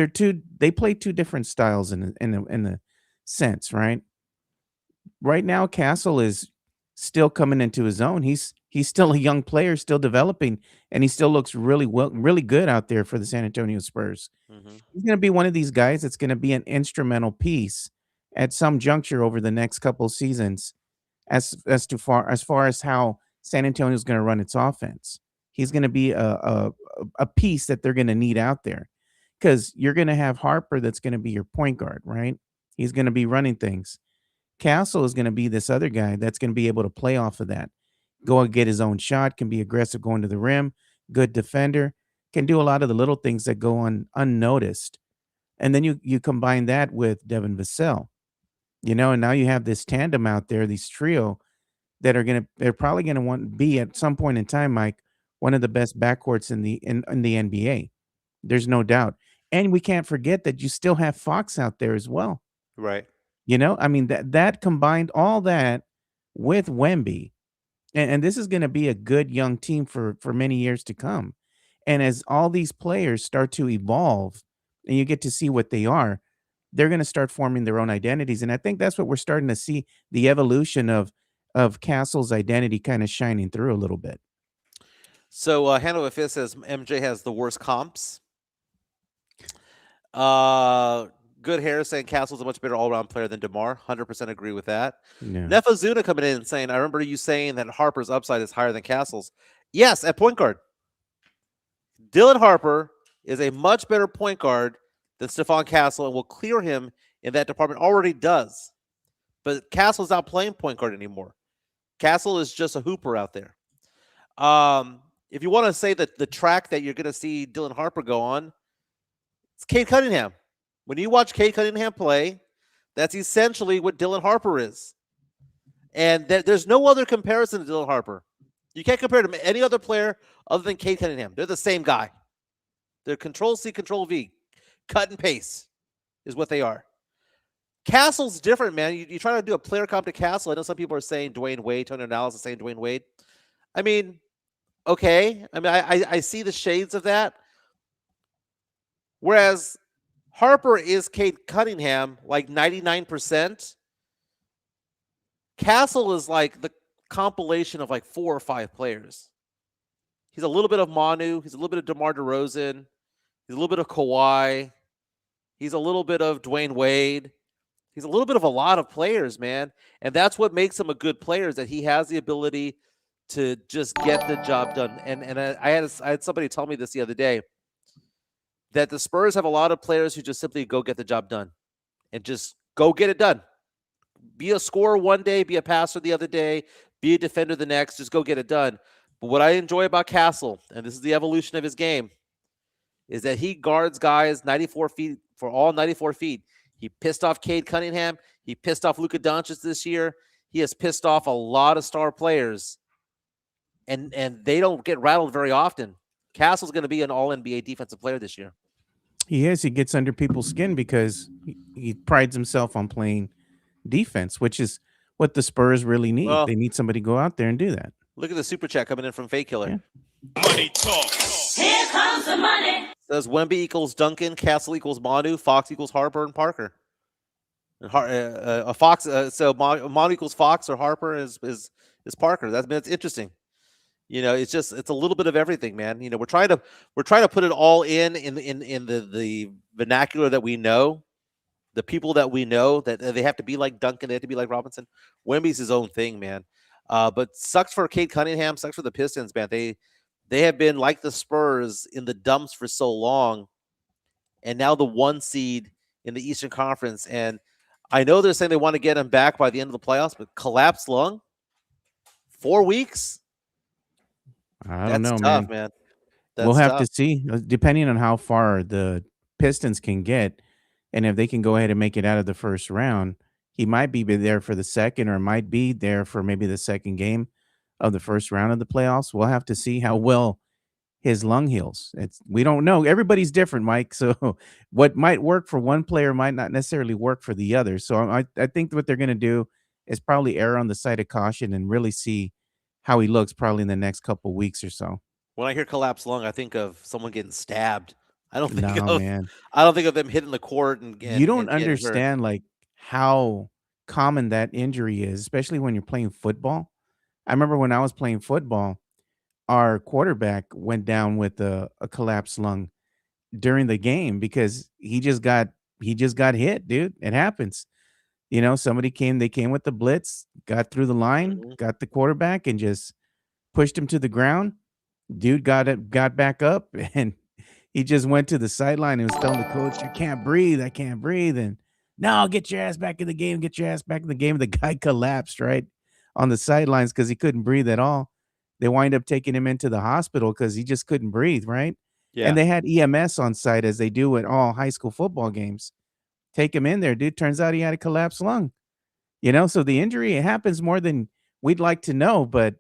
they play two different styles in a sense, right? Right now, Castle is still coming into his own. He's still a young player, still developing, and he still looks really good out there for the San Antonio Spurs. He's going to be one of these guys that's going to be an instrumental piece at some juncture over the next couple seasons, as far as how San Antonio is going to run its offense. He's going to be a piece that they're going to need out there, because you're going to have Harper that's going to be your point guard, right? He's going to be running things. Castle is going to be this other guy that's going to be able to play off of that, go and get his own shot, can be aggressive going to the rim, good defender, can do a lot of the little things that go on unnoticed. And then you combine that with Devin Vassell, and now you have this tandem out there, these trio that they're probably going to want to be at some point in time, Mike, one of the best backcourts in the NBA. There's no doubt. And we can't forget that you still have Fox out there as well. Right. I mean, that combined all that with Wemby, and this is going to be a good young team for many years to come. And as all these players start to evolve and you get to see what they are, they're going to start forming their own identities. And I think that's what we're starting to see, the evolution of Castle's identity kind of shining through a little bit. So Hanover Fist says MJ has the worst comps. Good Hair saying Castle's a much better all-around player than DeMar. 100% agree with that. Yeah. Nefazuna coming in and saying, I remember you saying that Harper's upside is higher than Castle's. Yes, at point guard. Dylan Harper is a much better point guard than Stefon Castle and will clear him in that department. Already does. But Castle's not playing point guard anymore. Castle is just a hooper out there. If you want to say that the track that you're going to see Dylan Harper go on, it's Cade Cunningham. When you watch Cade Cunningham play, that's essentially what Dylan Harper is. And there's no other comparison to Dylan Harper. You can't compare him to any other player other than Cade Cunningham. They're the same guy. They're Control-C, Control-V. Cut and paste is what they are. Castle's different, man. You try to do a player comp to Castle. I know some people are saying Dwayne Wade. Tony Analysis is saying Dwayne Wade. I mean, okay. I mean, I see the shades of that. Whereas Harper is Cade Cunningham like 99%. Castle is like the compilation of like 4 or 5 players. He's a little bit of Manu. He's a little bit of DeMar DeRozan. He's a little bit of Kawhi. He's a little bit of Dwayne Wade. He's a little bit of a lot of players, man. And that's what makes him a good player, is that he has the ability to just get the job done. And I had somebody tell me this the other day, that the Spurs have a lot of players who just simply go get the job done and just go get it done. Be a scorer one day, be a passer the other day, be a defender the next, just go get it done. But what I enjoy about Castle, and this is the evolution of his game, is that he guards guys 94 feet for all 94 feet. He pissed off Cade Cunningham. He pissed off Luka Doncic this year. He has pissed off a lot of star players, and they don't get rattled very often. Castle's going to be an all-NBA defensive player this year. He is. He gets under people's skin because he prides himself on playing defense, which is what the Spurs really need. Well, they need somebody to go out there and do that. Look at the super chat coming in from Fake Killer. Yeah. Money talk. Here comes the money. Says Wemby equals Duncan, Castle equals Manu, Fox equals Harper and Parker. And Fox, so Manu equals Fox or Harper is Parker. That's interesting. You know, it's a little bit of everything, man. You know, we're trying to put it all in the vernacular that we know, the people that we know, that they have to be like Duncan, they have to be like Robinson. Wemby's his own thing, man. But sucks for Cade Cunningham, sucks for the Pistons, man. They have been like the Spurs in the dumps for so long, and now the 1 seed in the Eastern Conference. And I know they're saying they want to get him back by the end of the playoffs, but collapsed lung, 4 weeks. I don't know, tough, man. That's We'll have tough. to see, depending on how far the Pistons can get, and if they can go ahead and make it out of the first round. He might be there for the second, or might be there for maybe the second game of the first round of the playoffs. We'll have to see how well his lung heals. We don't know. Everybody's different, Mike. So what might work for one player might not necessarily work for the other. So I think what they're going to do is probably err on the side of caution and really see how he looks probably in the next couple weeks or so. When I hear collapsed lung, I think of someone getting stabbed. I don't think Man. I don't think of them hitting the court and You don't and getting hurt. understand like how common that injury is, especially when you're playing football. I remember when I was playing football, our quarterback went down with a collapsed lung during the game because he just got hit, dude. It happens. You know, they came with the blitz, got through the line, Mhm. got the quarterback and just pushed him to the ground. Dude got back up, and he just went to the sideline and was telling the coach, "I can't breathe. And no, get your ass back in the game. Get your ass back in the game." The guy collapsed right on the sidelines because he couldn't breathe at all. They wind up taking him into the hospital because he just couldn't breathe, right? Yeah. And they had EMS on site, as they do at all high school football games. Take him in there, dude. Turns out he had a collapsed lung. You know, so the injury, it happens more than we'd like to know. But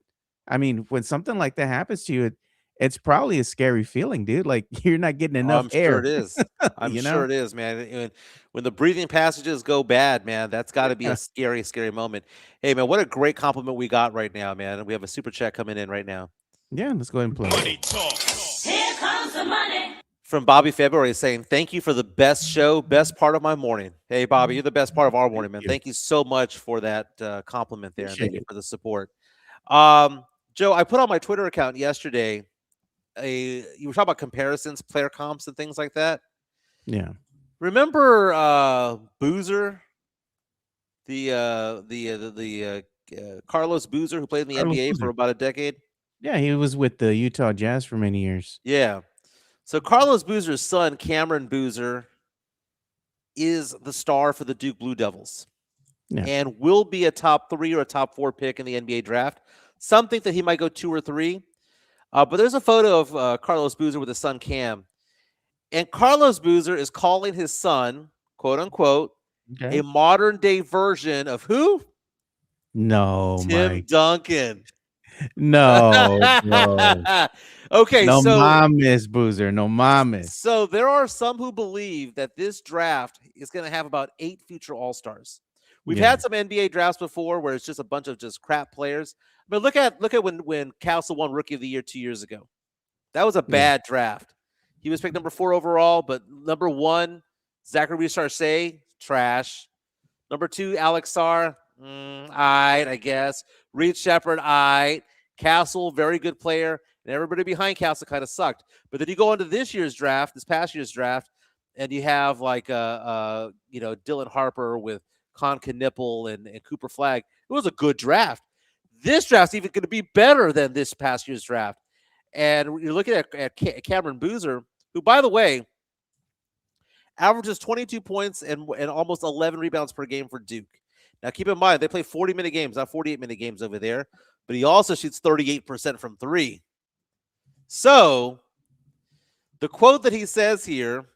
I mean, when something like that happens to you, it's probably a scary feeling, dude. Like you're not getting enough I'm air. sure it is. I'm You sure know? it is, man. When the breathing passages go bad, man, that's got to be Yeah. a scary, scary moment. Hey, man, what a great compliment we got right now, man. We have a super chat coming in right now Yeah, let's go ahead and play. Money talk. Here comes the money. from Bobby February saying, "Thank you for the best show, best part of my morning." Hey, Bobby, you're the best part of our morning, man. you. Thank you so much for that compliment there, and thank Appreciate you it. for the support. Joe, I put on my Twitter account yesterday. You were talking about comparisons, player comps, and things like that. Yeah. Remember Boozer, Carlos Boozer, who played in the Carlos NBA for Boozer. about a decade? Yeah, he was with the Utah Jazz for many years. Yeah. So Carlos Boozer's son, Cameron Boozer, is the star for the Duke Blue Devils. Yeah. and will be a top 3 or a top 4 pick in the NBA draft. Some think that he might go 2 or 3. But there's a photo of Carlos Boozer with his son Cam. And Carlos Boozer is calling his son, quote unquote, Okay. a modern day version of who? No, Tim Mike. Duncan. No, bro. Okay, No so mames, Boozer. No mames. so there are some who believe that this draft is going to have about 8 future All-Stars. We've Yeah. had some NBA drafts before where it's just a bunch of just crap players. But look at when Castle won Rookie of the Year 2 years ago. That was a bad draft. He was picked number 4 overall, but number 1, Zachary Sarce, trash. Number 2, Alex Sarr, I guess. Reed Shepard, Castle, very good player. And everybody behind Castle kind of sucked. But then you go into this past year's draft, and you have like Dylan Harper with Con Knipple and Cooper Flagg. It was a good draft. This draft's even going to be better than this past year's draft. And you're looking at Cameron Boozer, who, by the way, averages 22 points and almost 11 rebounds per game for Duke. Now, keep in mind, they play 40-minute games, not 48-minute games over there. But he also shoots 38% from 3. So the quote that he says here,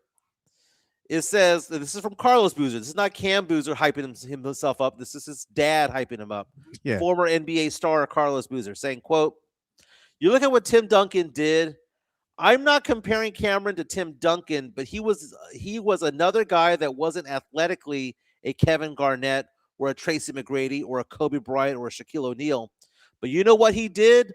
this is from Carlos Boozer. This is not Cam Boozer hyping himself up. This is his dad hyping him up. Yeah. Former NBA star Carlos Boozer saying, quote, "You look at what Tim Duncan did. I'm not comparing Cameron to Tim Duncan, but he was another guy that wasn't athletically a Kevin Garnett or a Tracy McGrady or a Kobe Bryant or a Shaquille O'Neal. But you know what he did?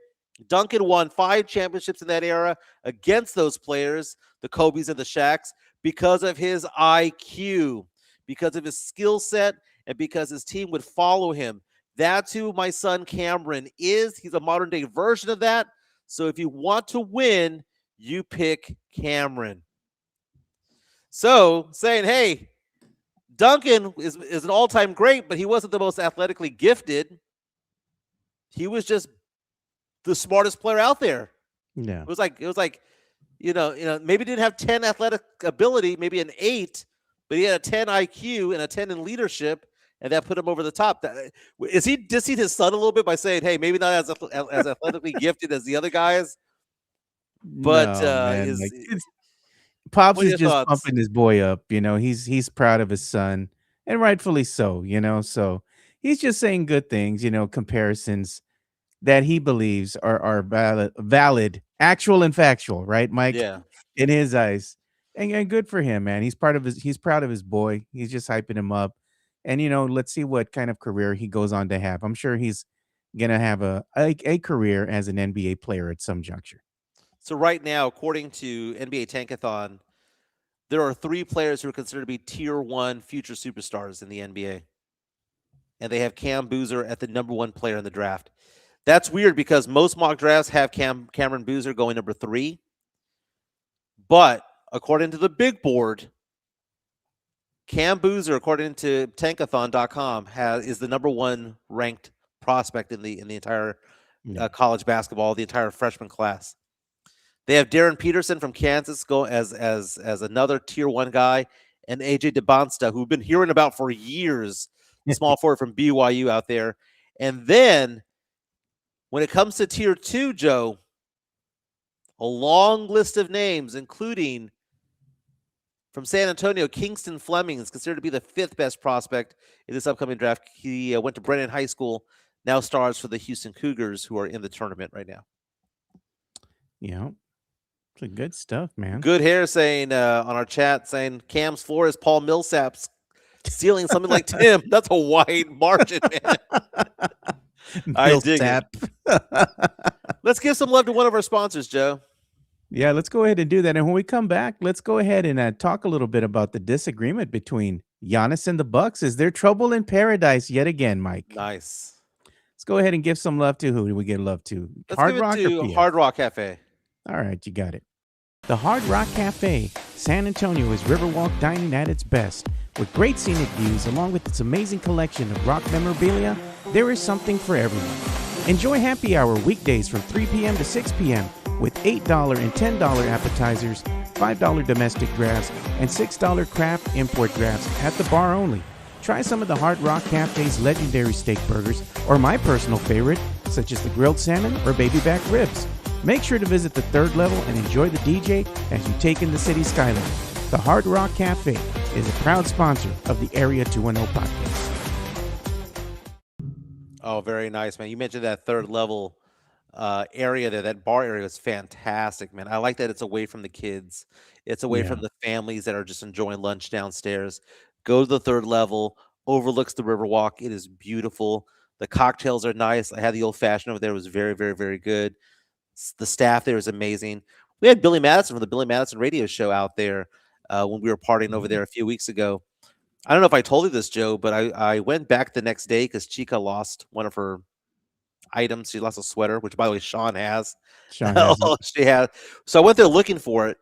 Duncan won 5 championships in that era against those players, the Kobes and the Shaqs, because of his IQ, because of his skill set, and because his team would follow him. That's who my son Cameron is. He's a modern day version of that. So if you want to win, you pick Cameron." So saying, hey, Duncan is an all-time great, but he wasn't the most athletically gifted. He was just the smartest player out there. Yeah. It was like maybe didn't have 10 athletic ability, maybe an 8, but he had a 10 IQ and a 10 in leadership, and that put him over the top. Is he dissing his son a little bit by saying, hey, maybe not as athletically gifted as the other guys? But man, Pops what are is your just thoughts? pumping his boy up. He's proud of his son, and rightfully so. So he's just saying good things. Comparisons that he believes are valid, actual and factual, right, Mike? Yeah. In his eyes, and good for him, man. He's proud of his boy. He's just hyping him up, and let's see what kind of career he goes on to have. I'm sure he's gonna have a career as an NBA player at some juncture. So right now, according to NBA Tankathon, there are 3 players who are considered to be tier 1 future superstars in the NBA. And they have Cam Boozer at the number 1 player in the draft. That's weird because most mock drafts have Cameron Boozer going number 3. But according to the big board, Cam Boozer, according to Tankathon.com, is the number 1 ranked prospect in the entire college basketball, the entire freshman class. They have Darren Peterson from Kansas go as another tier 1 guy, and AJ DeBonsta, who we've been hearing about for years, small forward from BYU out there. And then when it comes to tier 2, Joe, a long list of names, including from San Antonio, Kingston Fleming is considered to be the 5th best prospect in this upcoming draft. He went to Brennan High School, now stars for the Houston Cougars, who are in the tournament right now. Yeah. It's good stuff, man. Good hair saying on our chat, saying Cam's floor is Paul Millsap's ceiling, something like Tim. That's a wide margin, man. I dig it. Let's give some love to one of our sponsors, Joe. Yeah, let's go ahead and do that. And when we come back, let's go ahead and talk a little bit about the disagreement between Giannis and the Bucks. Is there trouble in paradise yet again, Mike? Nice. Let's go ahead and give some love to who do we give love to? Let's give it to PF? Hard Rock Cafe. All right, you got it. The Hard Rock Cafe, San Antonio is Riverwalk dining at its best. With great scenic views, along with its amazing collection of rock memorabilia, there is something for everyone. Enjoy happy hour weekdays from 3 p.m. to 6 p.m. with $8 and $10 appetizers, $5 domestic drafts, and $6 craft import drafts at the bar only. Try some of the Hard Rock Cafe's legendary steak burgers, or my personal favorite, such as the grilled salmon or baby back ribs. Make sure to visit the third level and enjoy the DJ as you take in the city skyline. The Hard Rock Cafe is a proud sponsor of the Area 210 podcast. Oh, very nice, man. You mentioned that third level area there. That bar area is fantastic, man. I like that it's away from the kids. It's away from the families that are just enjoying lunch downstairs. Go to the third level, overlooks the Riverwalk. It is beautiful. The cocktails are nice. I had the old fashioned over there. It was very, very, very good. The staff there is amazing. We had Billy Madison from the Billy Madison radio show out there when we were partying over there a few weeks ago. I don't know if I told you this, Joe, but I went back the next day because Chica lost one of her items. She lost a sweater, which, by the way, Sean has. Sean has it. She has. So I went there looking for it,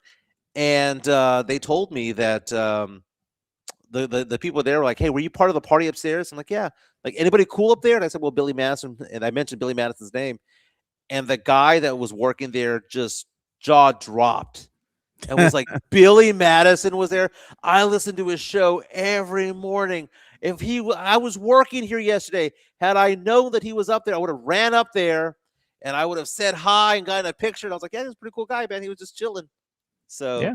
and they told me that the people there were like, "Hey, were you part of the party upstairs?" I'm like, "Yeah." Like, anybody cool up there? And I said, "Well, Billy Madison," and I mentioned Billy Madison's name, and the guy that was working there just jaw dropped and was like, "Billy Madison was there. I listened to his show every morning. If I was working here yesterday. Had I known that he was up there, I would have ran up there and I would have said hi and gotten a picture." And I was like, "Yeah, he's a pretty cool guy, man. He was just chilling." So Yeah.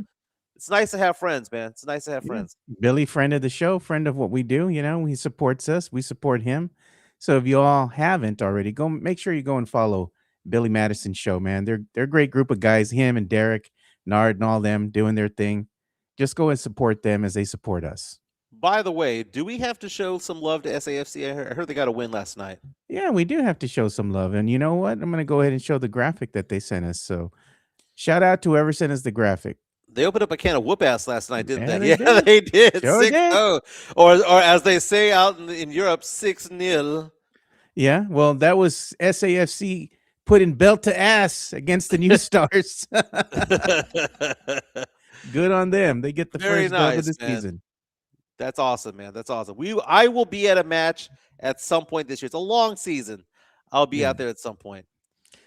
it's nice to have friends, man. It's nice to have Yeah. friends. Billy, friend of the show, friend of what we do. He supports us. We support him. So if you all haven't already, go make sure you go and follow Billy Madison show, man. They're a great group of guys. Him and Derek, Nard, and all them doing their thing. Just go and support them as they support us. By the way, do we have to show some love to SAFC? I heard they got a win last night. Yeah, we do have to show some love. And you know what? I'm going to go ahead and show the graphic that they sent us. So shout out to whoever sent us the graphic. They opened up a can of whoop ass last night, didn't Yeah, they? they Yeah, did. they did. Sure 6-0. Or as they say out in Europe, 6-0. Yeah, well, that was SAFC putting belt to ass against the New Stars. Good on them. They get the Very first dub of nice, the man. season. That's awesome, man. That's awesome. I will be at a match at some point this year. It's a long season. I'll be out there at some point.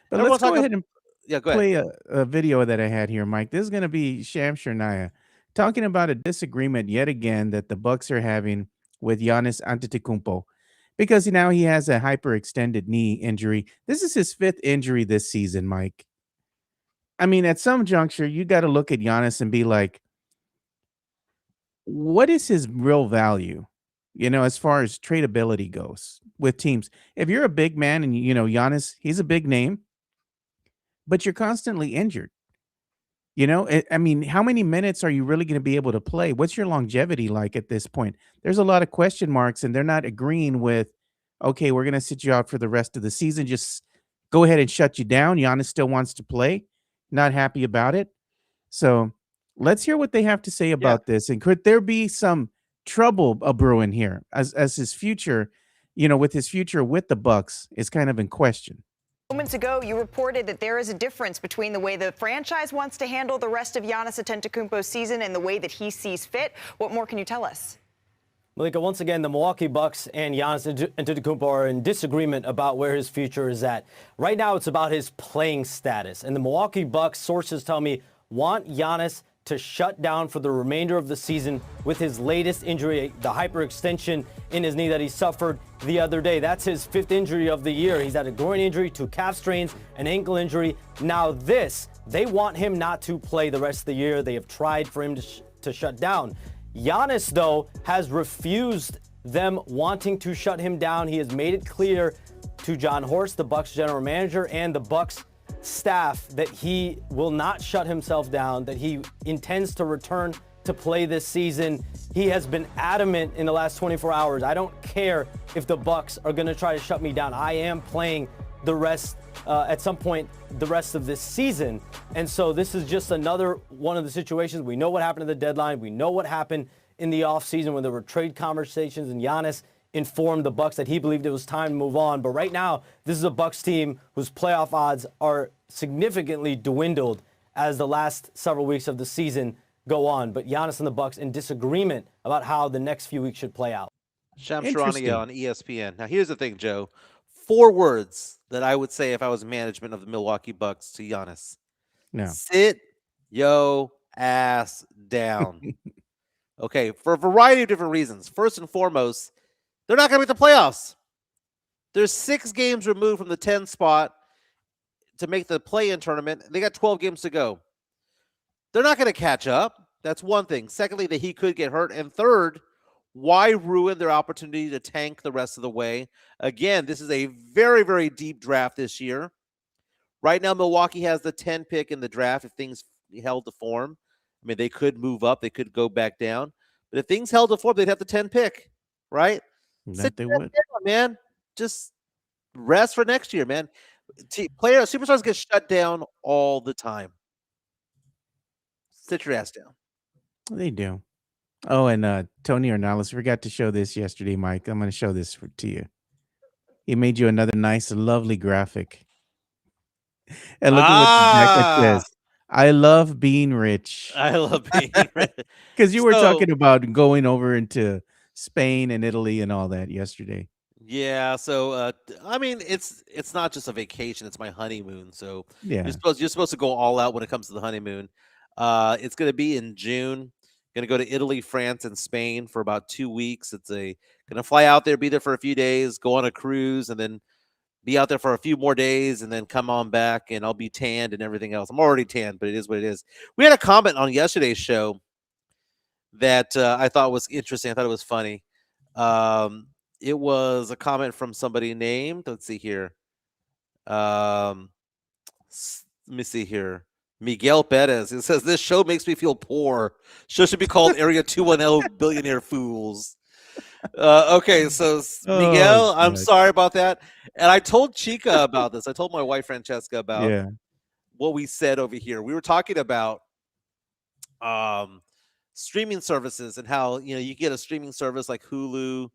But And let's go everyone's ahead and Yeah, go ahead. play a video that I had here, Mike. This is going to be Sham Shania talking about a disagreement yet again that the Bucks are having with Giannis Antetokounmpo because now he has a hyperextended knee injury. This is his 5th injury this season, Mike. I mean, at some juncture, you got to look at Giannis and be like, what is his real value? As far as tradability goes with teams. If you're a big man and Giannis, he's a big name, but you're constantly injured. I mean, how many minutes are you really going to be able to play? What's your longevity like at this point? There's a lot of question marks, and they're not agreeing with, okay, we're going to sit you out for the rest of the season. Just go ahead and shut you down. Giannis still wants to play. Not happy about it. So let's hear what they have to say about this. And could there be some trouble brewing here as his future, with his future with the Bucks is kind of in question? Moments ago, you reported that there is a difference between the way the franchise wants to handle the rest of Giannis Antetokounmpo's season and the way that he sees fit. What more can you tell us? Malika, once again, the Milwaukee Bucks and Giannis Antetokounmpo are in disagreement about where his future is at. Right now, it's about his playing status. And the Milwaukee Bucks, sources tell me, want Giannis to shut down for the remainder of the season with his latest injury, the hyperextension in his knee that he suffered the other day. That's his 5th injury of the year. He's had a groin injury, 2 calf strains, an ankle injury. Now this, they want him not to play the rest of the year. They have tried for him to shut down. Giannis, though, has refused them wanting to shut him down. He has made it clear to John Horst, the Bucks general manager, and the Bucks staff that he will not shut himself down, that he intends to return to play this season. He has been adamant in the last 24 hours. I don't care if the Bucks are going to try to shut me down. I am playing the rest at some point the rest of this season. And so this is just another one of the situations. We know what happened at the deadline. We know what happened in the offseason when there were trade conversations, and Giannis informed the Bucks that he believed it was time to move on. But right now, this is a Bucks team whose playoff odds are significantly dwindled as the last several weeks of the season go on. But Giannis and the Bucks in disagreement about how the next few weeks should play out. Sham Interesting. Charania on ESPN. Now, here's the thing, Joe. 4 words that I would say if I was management of the Milwaukee Bucks to Giannis. No. Sit yo ass down. Okay, for a variety of different reasons. First and foremost, they're not going to make the playoffs. They're 6 games removed from the 10 spot to make the play-in tournament. They got 12 games to go. They're not going to catch up. That's one thing. Secondly, that he could get hurt. And third, why ruin their opportunity to tank the rest of the way? Again, this is a very, very deep draft this year. Right now, Milwaukee has the 10 pick in the draft if things held to form. I mean, they could move up. They could go back down. But if things held to form, they'd have the 10 pick, right? That they would. Down, man. Just rest for next year, man. Players, superstars get shut down all the time. Sit your ass down. They do. Oh, and Tony Ornelas forgot to show this yesterday, Mike. I'm going to show this to you. He made you another nice, lovely graphic. And look at what the jacket says. I love being rich. I love being rich. Because you were So- talking about going over into Spain and Italy and all that yesterday. Yeah, so I mean, it's not just a vacation; it's my honeymoon. So Yeah. you're supposed to go all out when it comes to the honeymoon. It's going to be in June. Going to go to Italy, France, and Spain for about 2 weeks. It's going to fly out there, be there for a few days, go on a cruise, and then be out there for a few more days, and then come on back. And I'll be tanned and everything else. I'm already tanned, but it is what it is. We had a comment on yesterday's show that I thought was interesting. I thought it was funny. It was a comment from somebody named, let's see here. Let me see here. Miguel Perez. It says, this show makes me feel poor. Show should be called Area 210 Billionaire Fools. Okay, so Miguel, I'm God. sorry about that. And I told Chica about this. I told my wife Francesca about Yeah. what we said over here. We were talking about streaming services and how, you get a streaming service like Hulu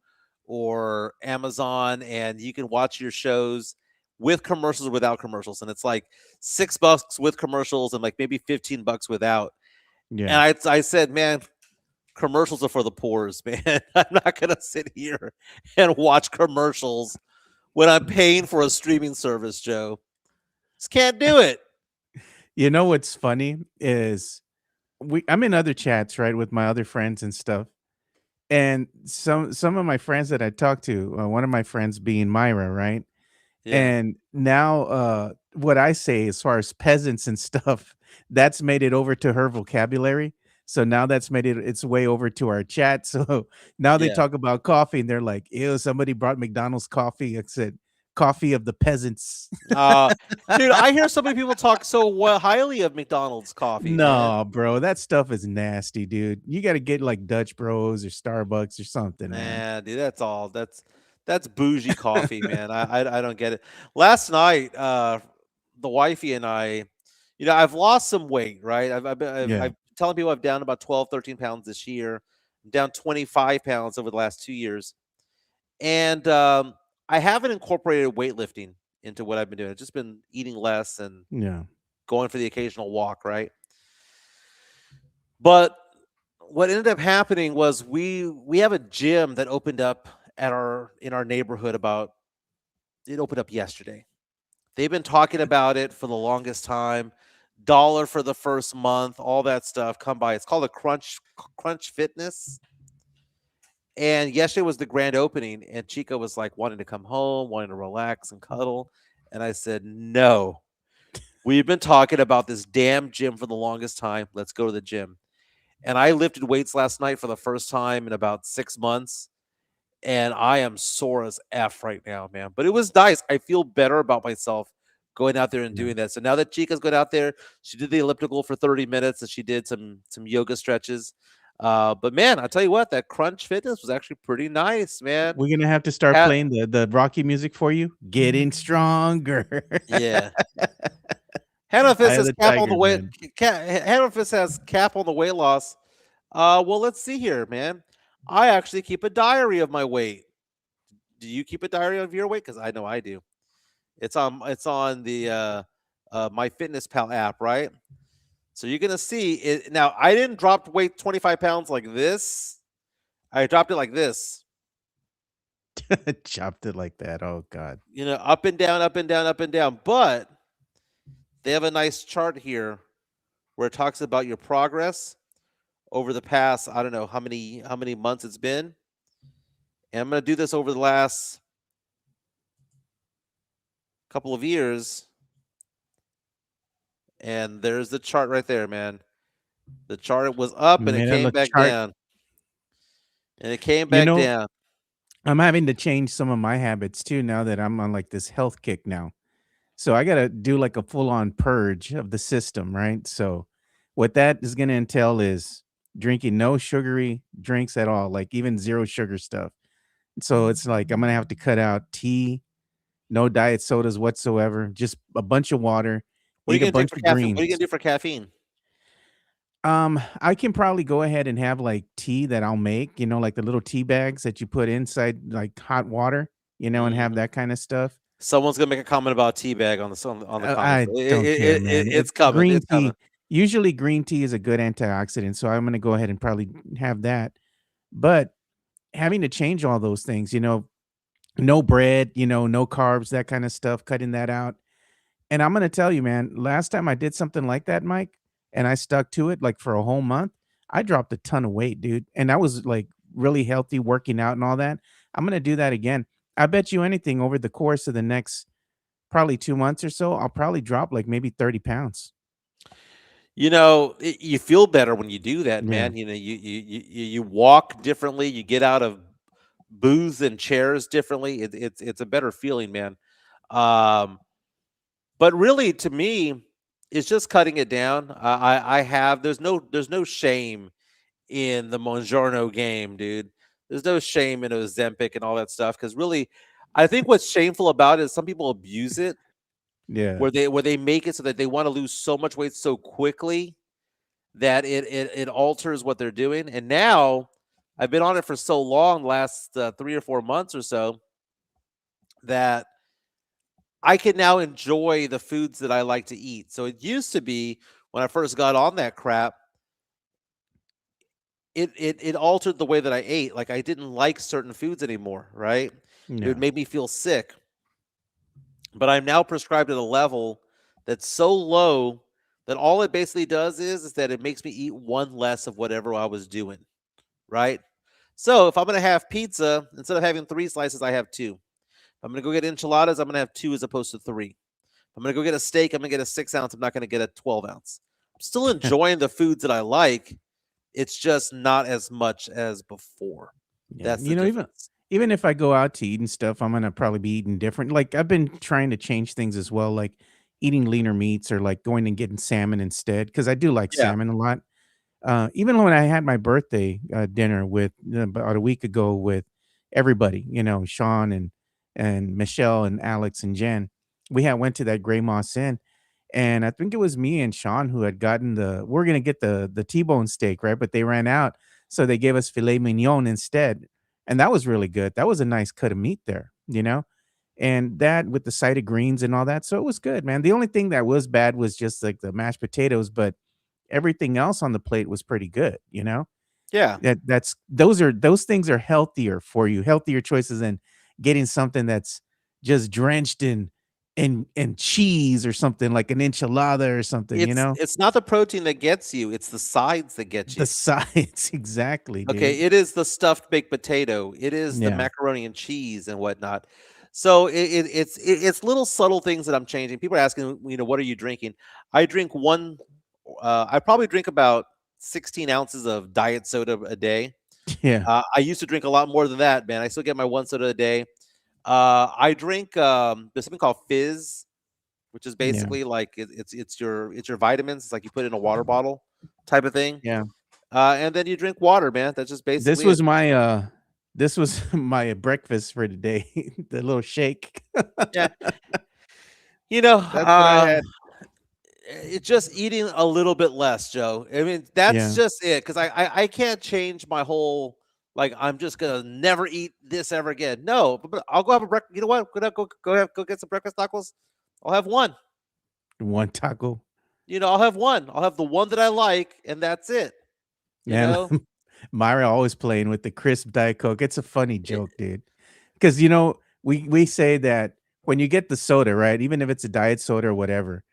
or Amazon, and you can watch your shows with commercials or without commercials, and it's like $6 with commercials and like maybe $15 without. Yeah. And I said, man, commercials are for the poors, man. I'm not gonna sit here and watch commercials when I'm paying for a streaming service, Joe. Just can't do it. You know what's funny is I'm in other chats, right, with my other friends and stuff. And some of my friends that I talk to, one of my friends being Myra, right? Yeah. And now what I say as far as peasants and stuff, that's made it over to her vocabulary. So now that's made its way over to our chat. So now they Yeah. talk about coffee and they're like, ew, somebody brought McDonald's coffee. It said coffee of the peasants. Dude, I hear so many people talk so highly of McDonald's coffee. man. No, bro, that stuff is nasty, dude. You got to get like Dutch Bros or Starbucks or something, man. Dude, that's all. That's bougie coffee, man. I don't get it. Last night, the wifey and I, I've lost some weight, right? Yeah. I've telling people I've down about 12, 13 pounds this year. I'm down 25 pounds over the last 2 years. And I haven't incorporated weightlifting into what I've been doing. I've just been eating less and Yeah. going for the occasional walk, right? But what ended up happening was we have a gym that opened up in our neighborhood it opened up yesterday. They've been talking about it for the longest time. $1 for the first month, all that stuff. Come by. It's called a Crunch Fitness. And yesterday was the grand opening, and Chica was like wanting to come home, wanting to relax and cuddle. And I said, no. We've been talking about this damn gym for the longest time. Let's go to the gym. And I lifted weights last night for the first time in about 6 months. And I am sore as F right now, man. But it was nice. I feel better about myself going out there and doing that. So now that Chica's going out there, she did the elliptical for 30 minutes and she did some yoga stretches. But man, I'll tell you what, that Crunch Fitness was actually pretty nice, man. We're gonna have to start At- playing the Rocky music for you. Getting stronger. Yeah. Hannah Fist Eye of has the cap on tiger, the weight. man. Hannah Fist has cap on the weight loss. Well, let's see here, man. I actually keep a diary of my weight. Do you keep a diary of your weight? Because I know I do. It's on the MyFitnessPal app, right? So you're gonna see it now. I didn't drop weight 25 pounds like this. I dropped it like this. Chopped it like that. Oh God. Up and down, up and down, up and down. But they have a nice chart here where it talks about your progress over the past, I don't know how many months it's been. And I'm going to do this over the last couple of years. And there's the chart right there, man. The chart was up and it Man, came look, back chart. down. And it came You back know, down. I'm having to change some of my habits too now that I'm on like this health kick now. So I got to do like a full on purge of the system, right? So what that is going to entail is drinking no sugary drinks at all, like even zero sugar stuff. So it's like I'm going to have to cut out tea, no diet sodas whatsoever, just a bunch of water, What are you eat a going to do bunch for of caffeine? What are you going greens. to do for caffeine? I can probably go ahead and have like tea that I'll make, like the little tea bags that you put inside like hot water, and have Mhm. that kind of stuff. Someone's going to make a comment about teabag on the comments. I don't care, man. It's coming. Green It's coming. tea. Usually, green tea is a good antioxidant, so I'm going to go ahead and probably have that. But having to change all those things, no bread, no carbs, that kind of stuff, cutting that out. And I'm going to tell you, man, last time I did something like that, Mike, and I stuck to it like for a whole month, I dropped a ton of weight, dude. And I was like really healthy, working out and all that. I'm going to do that again. I bet you anything over the course of the next probably 2 months or so, I'll probably drop like maybe 30 pounds. You feel better when you do that, Yeah. man. You walk differently. You get out of booths and chairs differently. It's a better feeling, man. Um, but really, to me, it's just cutting it down. I have there's no shame in the Mongiorno game, dude. There's no shame in Ozempic and all that stuff because really, I think what's shameful about it is some people abuse it Yeah. where they make it so that they want to lose so much weight so quickly that it alters what they're doing. And now I've been on it for so long, last 3 or 4 months or so, that I can now enjoy the foods that I like to eat. So it used to be when I first got on that crap, it altered the way that I ate. Like I didn't like certain foods anymore, right? It would No. make me feel sick. But I'm now prescribed at a level that's so low that all it basically does is that it makes me eat one less of whatever I was doing, right? So if I'm gonna have pizza, instead of having 3 slices, I have 2. If I'm gonna go get enchiladas, I'm gonna have 2 as opposed to 3. If I'm gonna go get a steak, I'm gonna get a 6-ounce. I'm not gonna get a 12-ounce. I'm still enjoying the foods that I like. It's just not as much as before. Yeah. That's the Even difference. even if I go out to eat and stuff, I'm gonna probably be eating different. Like I've been trying to change things as well, like eating leaner meats or like going and getting salmon instead, because I do like Yeah. salmon a lot. Even when I had my birthday dinner with about a week ago with everybody, Sean and Michelle and Alex and Jen, went to that Gray Moss Inn, and I think it was me and Sean who had gotten we're gonna get the T-bone steak, right? But they ran out, so they gave us filet mignon instead, and that was really good. That was a nice cut of meat there. And that with the side of greens and all that, so it was good, man. The only thing that was bad was just like the mashed potatoes, but everything else on the plate was pretty good. Yeah. Those things are healthier for you, healthier choices than getting something that's just drenched in cheese or something like an enchilada or something, It's not the protein that gets you, it's the sides that get the you. sides. Exactly, Okay, dude. it is the stuffed baked potato. It is the Yeah. macaroni and cheese and whatnot. So it's little subtle things that I'm changing. People are asking, what are you drinking? I drink one. I probably drink about 16 ounces of diet soda a day. Yeah. I used to drink a lot more than that, man. I still get my 1 soda a day. I drink there's something called Fizz, which is Yeah. basically like it's your vitamins. It's like you put it in a water bottle type of thing. Yeah. And then you drink water, man. That's just This basically it. was my this was my breakfast for today. The little shake. Yeah. That's what I had. It's just eating a little bit less, Joe. I mean, that's Yeah. just it. Because I can't change my whole like I'm just gonna never eat this ever again. No, but I'll go have a breakfast. You know what? Go get some breakfast tacos. I'll have one. One taco. I'll have one. I'll have the one that I like, and that's it. You Man, know, Myra always playing with the crisp Diet Coke. It's a funny It- joke, dude. Because we say that when you get the soda, right? Even if it's a diet soda or whatever,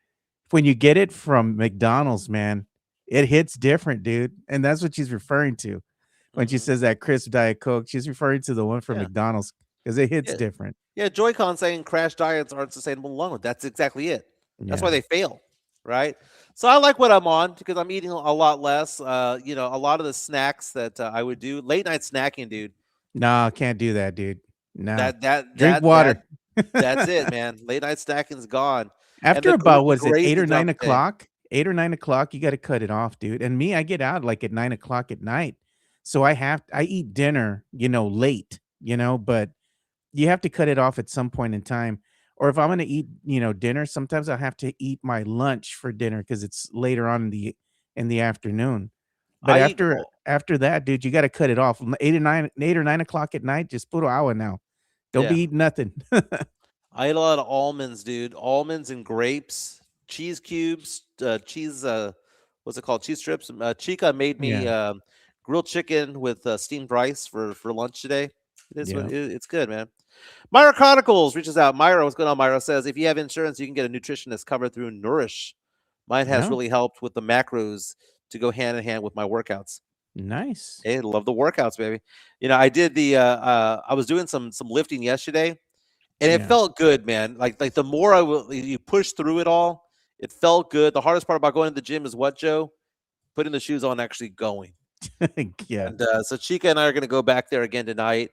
when you get it from McDonald's, man, it hits different, dude. And that's what she's referring to when she says that crisp Diet Coke. She's referring to the one from Yeah. McDonald's because it hits Yeah. different. Yeah, Joy-Con saying crash diets aren't sustainable in the long run. That's exactly it. That's why Yeah. they fail, right? So I like what I'm on because I'm eating a lot less. You know, a lot of the snacks that I would do, late night snacking, dude. No, can't do that, dude. No. Drink That water. that's it, man. Late night snacking's gone. And After about, the was it grace 8 or throughout 9 the day. o'clock? 8 or 9 o'clock, you got to cut it off, dude. And me, I get out like at 9 o'clock at night. So I eat dinner, late, but you have to cut it off at some point in time. Or if I'm going to eat, dinner, sometimes I have to eat my lunch for dinner because it's later on in the afternoon. But I eat after that, dude, you got to cut it off. 8 or 9 o'clock at night, just put an hour now. Don't be Yeah. eating nothing. I eat a lot of almonds, dude. Almonds and grapes, cheese cubes, cheese. What's it called? Cheese strips. Chica made me Yeah. grilled chicken with steamed rice for lunch today. Yeah. It's good, man. Myra Chronicles reaches out. Myra, what's going on? Myra says if you have insurance, you can get a nutritionist covered through Nourish. Mine has Yeah. really helped with the macros to go hand in hand with my workouts. Nice. Hey, love the workouts, baby. I did I was doing some lifting yesterday. And it Yeah. felt good, man. Like the more you push through it all, it felt good. The hardest part about going to the gym is what, Joe? Putting the shoes on, actually going. Yeah. And so Chica and I are going to go back there again tonight,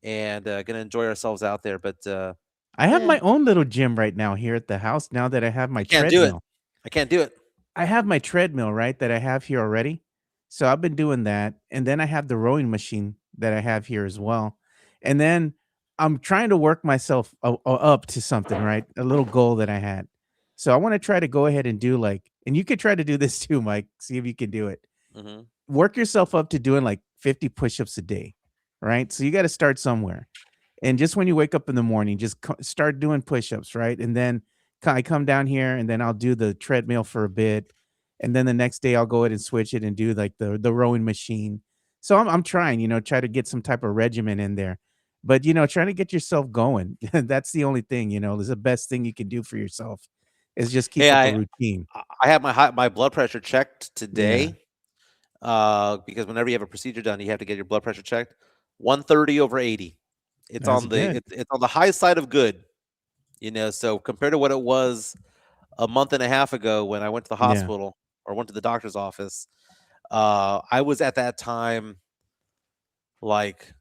and going to enjoy ourselves out there. But I have yeah, my own little gym right now here at the house now that I have my can't do it. treadmill. I can't do it. I have my treadmill, right, that I have here already. So I've been doing that. And then I have the rowing machine that I have here as well. And then I'm trying to work myself up to something, right? A little goal that I had. So I want to try to go ahead and do and you could try to do this too, Mike. See if you can do it. hmm Work yourself up to doing like 50 push-ups a day, right? So you got to start somewhere. And just when you wake up in the morning, just start doing push-ups, right? And then I come down here and then I'll do the treadmill for a bit. And then the next day I'll go ahead and switch it and do like the rowing machine. So I'm trying, try to get some type of regimen in there. But trying to get yourself going. That's the only thing, is the best thing you can do for yourself is just keep Hey, up a routine. I have my blood pressure checked Yeah. today. Because whenever you have a procedure done, you have to get your blood pressure checked. 130/80. It's That's on the good. it's on the high side of good. So compared to what it was a month and a half ago when I went to the Yeah. hospital or went to the doctor's office, I was at that time like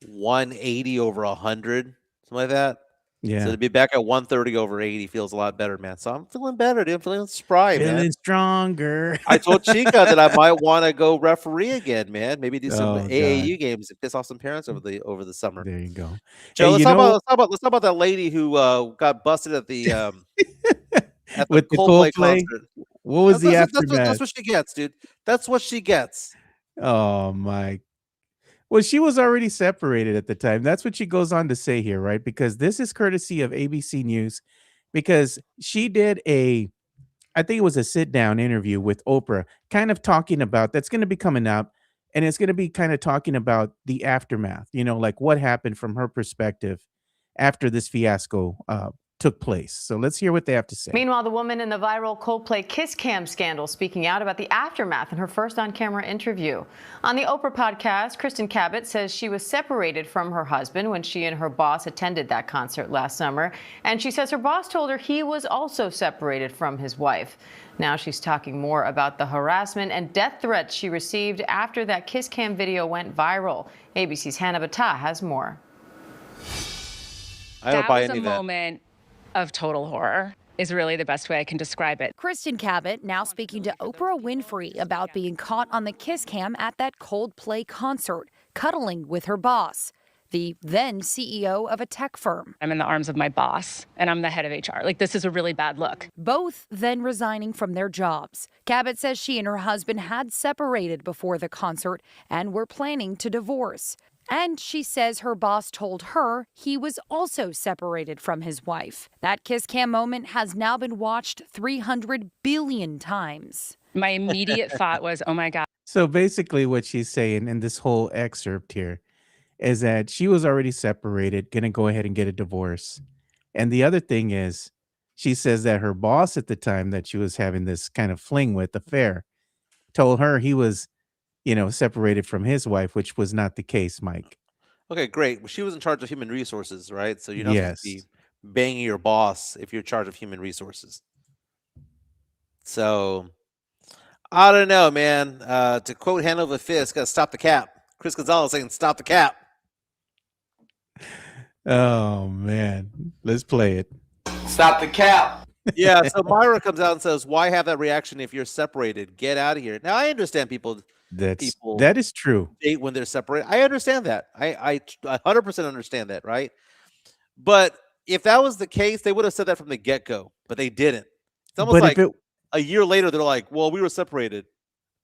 180/100, something like that. So Yeah. to be back at 130/80 feels a lot better, man. So I'm feeling better, dude. I'm feeling spry, man. Feeling stronger. I told Chica that I might want to go referee again, man. Maybe do some Oh, God. AAU games and piss off some parents over the summer. There you go. Joe, Hey, let's talk about that lady who got busted at the with the Coldplay Coldplay, concert. what was the That's aftermath? what she gets, dude. That's what she gets. Oh my. Well, she was already separated at the time. That's what she goes on to say here, right? Because this is courtesy of ABC News, because she did I think it was a sit down interview with Oprah, kind of talking about that's going to be coming up. And it's going to be kind of talking about the aftermath, like what happened from her perspective after this fiasco took place. So let's hear what they have to say. Meanwhile, the woman in the viral Coldplay kiss cam scandal speaking out about the aftermath in her first on-camera interview. On the Oprah podcast, Kristen Cabot says she was separated from her husband when she and her boss attended that concert last summer. And she says her boss told her he was also separated from his wife. Now she's talking more about the harassment and death threats she received after that kiss cam video went viral. ABC's Hannah Battah has more. I don't That buy was any a of that. moment of total horror is really the best way I can describe it. Kristen Cabot now speaking to Oprah Winfrey about being caught on the kiss cam at that Coldplay concert, cuddling with her boss, the then CEO of a tech firm. I'm in the arms of my boss, and I'm the head of HR. Like, this is a really bad look. Both then resigning from their jobs. Cabot says she and her husband had separated before the concert and were planning to divorce. And she says her boss told her he was also separated from his wife. That kiss cam moment has now been watched 300 billion times. My immediate thought was, oh my God. So basically, what she's saying in this whole excerpt here is that she was already separated, going to go ahead and get a divorce. And the other thing is, she says that her boss at the time that she was having this kind of fling with, affair, told her he was, separated from his wife, which was not the case, Mike. Okay, great. Well, she was in charge of human resources, right? So you're not supposed to be Yes. banging your boss if you're in charge of human resources. So I don't know, man. To quote Hand Over Fist, gotta stop the cap. Chris Gonzalez saying stop the cap. Oh man. Let's play it. Stop the cap. Yeah, so Myra comes out and says, "Why have that reaction if you're separated? Get out of here." Now I understand people That is true. date when they're separated. I understand that. I 100% understand that, right? But if that was the case, they would have said that from the get-go, but they didn't. It's almost But like if it a year later they're like, "Well, we were separated."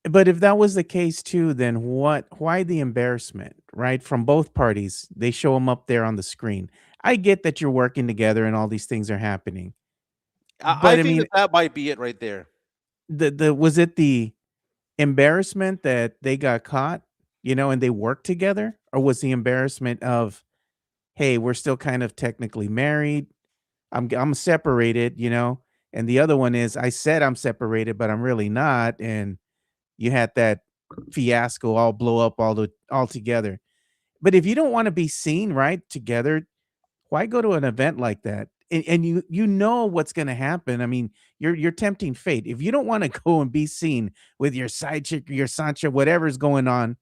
but if that was the case too, then why the embarrassment, right? From both parties, they show them up there on the screen. I get that you're working together and all these things are happening. I But I think mean, that might be it right there. the was it the embarrassment that they got caught, and they worked together? Or was the embarrassment of, hey, we're still kind of technically married. I'm separated, and the other one is I said I'm separated, but I'm really not. And you had that fiasco all blow up all together. But if you don't want to be seen right together, why go to an event like that? And you know what's going to happen. I mean, you're tempting fate. If you don't want to go and be seen with your side chick or your Sancha, whatever's going on,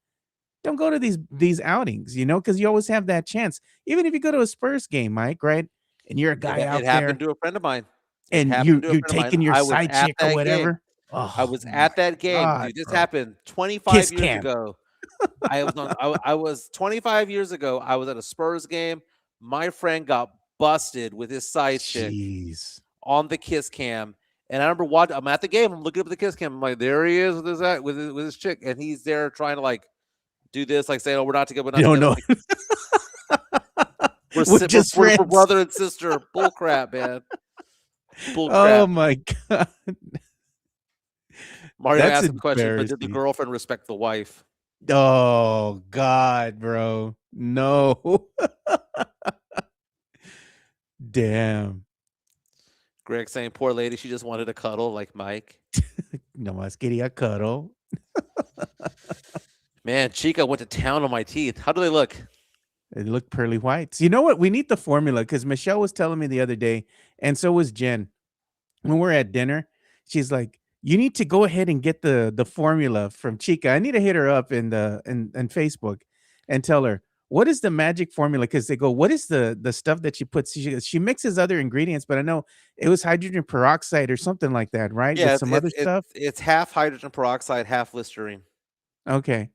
don't go to these outings, because you always have that chance. Even if you go to a Spurs game, Mike, right? And you're a guy out It there happened to a friend of mine. It and happened to a you're friend of mine. taking your I was side at chick or that game. whatever. I Oh was my at that game, God, dude. This bro. happened 25 Kiss years cam. ago. I was 25 years ago. I was at a Spurs game. My friend got busted with his side chick Jeez. on the kiss cam. And I remember watching. I'm at the game. I'm looking up at the kiss cam. I'm like, there he is with his chick, and he's there trying to like do this, like saying, "Oh, we're not together. We're not You together." don't know. We're, We're just we're friends. brother and sister. Bull crap, man. Bull Oh crap. my God. Mario That's asked the question, but did the embarrassing. girlfriend respect the wife? Oh God, bro. No. Damn. Greg saying, "Poor lady, she just wanted a cuddle like Mike." No más quería cuddle. Man, Chica went to town on my teeth. How do they look? They look pearly whites. You know what? We need the formula because Michelle was telling me the other day, and so was Jen. When we're at dinner, she's like, "You need to go ahead and get the formula from Chica." I need to hit her up in Facebook and tell her what is the magic formula, because they go, "What is the stuff that she puts?" She mixes other ingredients, but I know it was hydrogen peroxide or something like that, right? Yeah, With some other stuff. it's half hydrogen peroxide, half Listerine. Okay,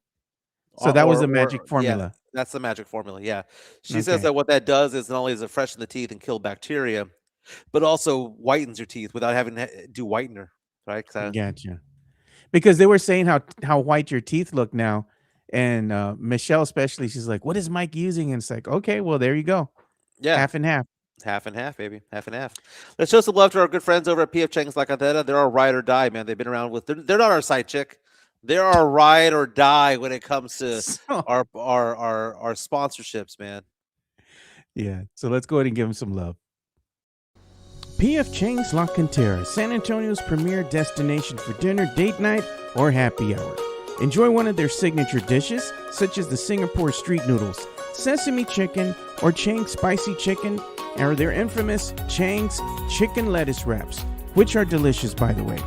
so that was the magic Yeah, formula. that's the magic formula. Yeah, she says Okay, that what that does is not only does it freshen the teeth and kill bacteria, but also whitens your teeth without having to do whitener, right? gotcha. Because they were saying how white your teeth look now, and Michelle especially, she's like, "What is Mike using?" And it's like, okay, well there you go, Yeah, half and half. half and half, baby, half and half. Let's show some love to our good friends over at PF Chang's La Cantera. They're our ride or die, man. They've been around with. They're not our side chick. They're our ride or die when it comes to So, our sponsorships, man. yeah, so let's go ahead and give them some love. PF Chang's La Cantera, San Antonio's premier destination for dinner, date night, or happy hour. Enjoy one of their signature dishes, such as the Singapore street noodles, sesame chicken, or Chang's spicy chicken, or their infamous Chang's chicken lettuce wraps, which are delicious, by the way.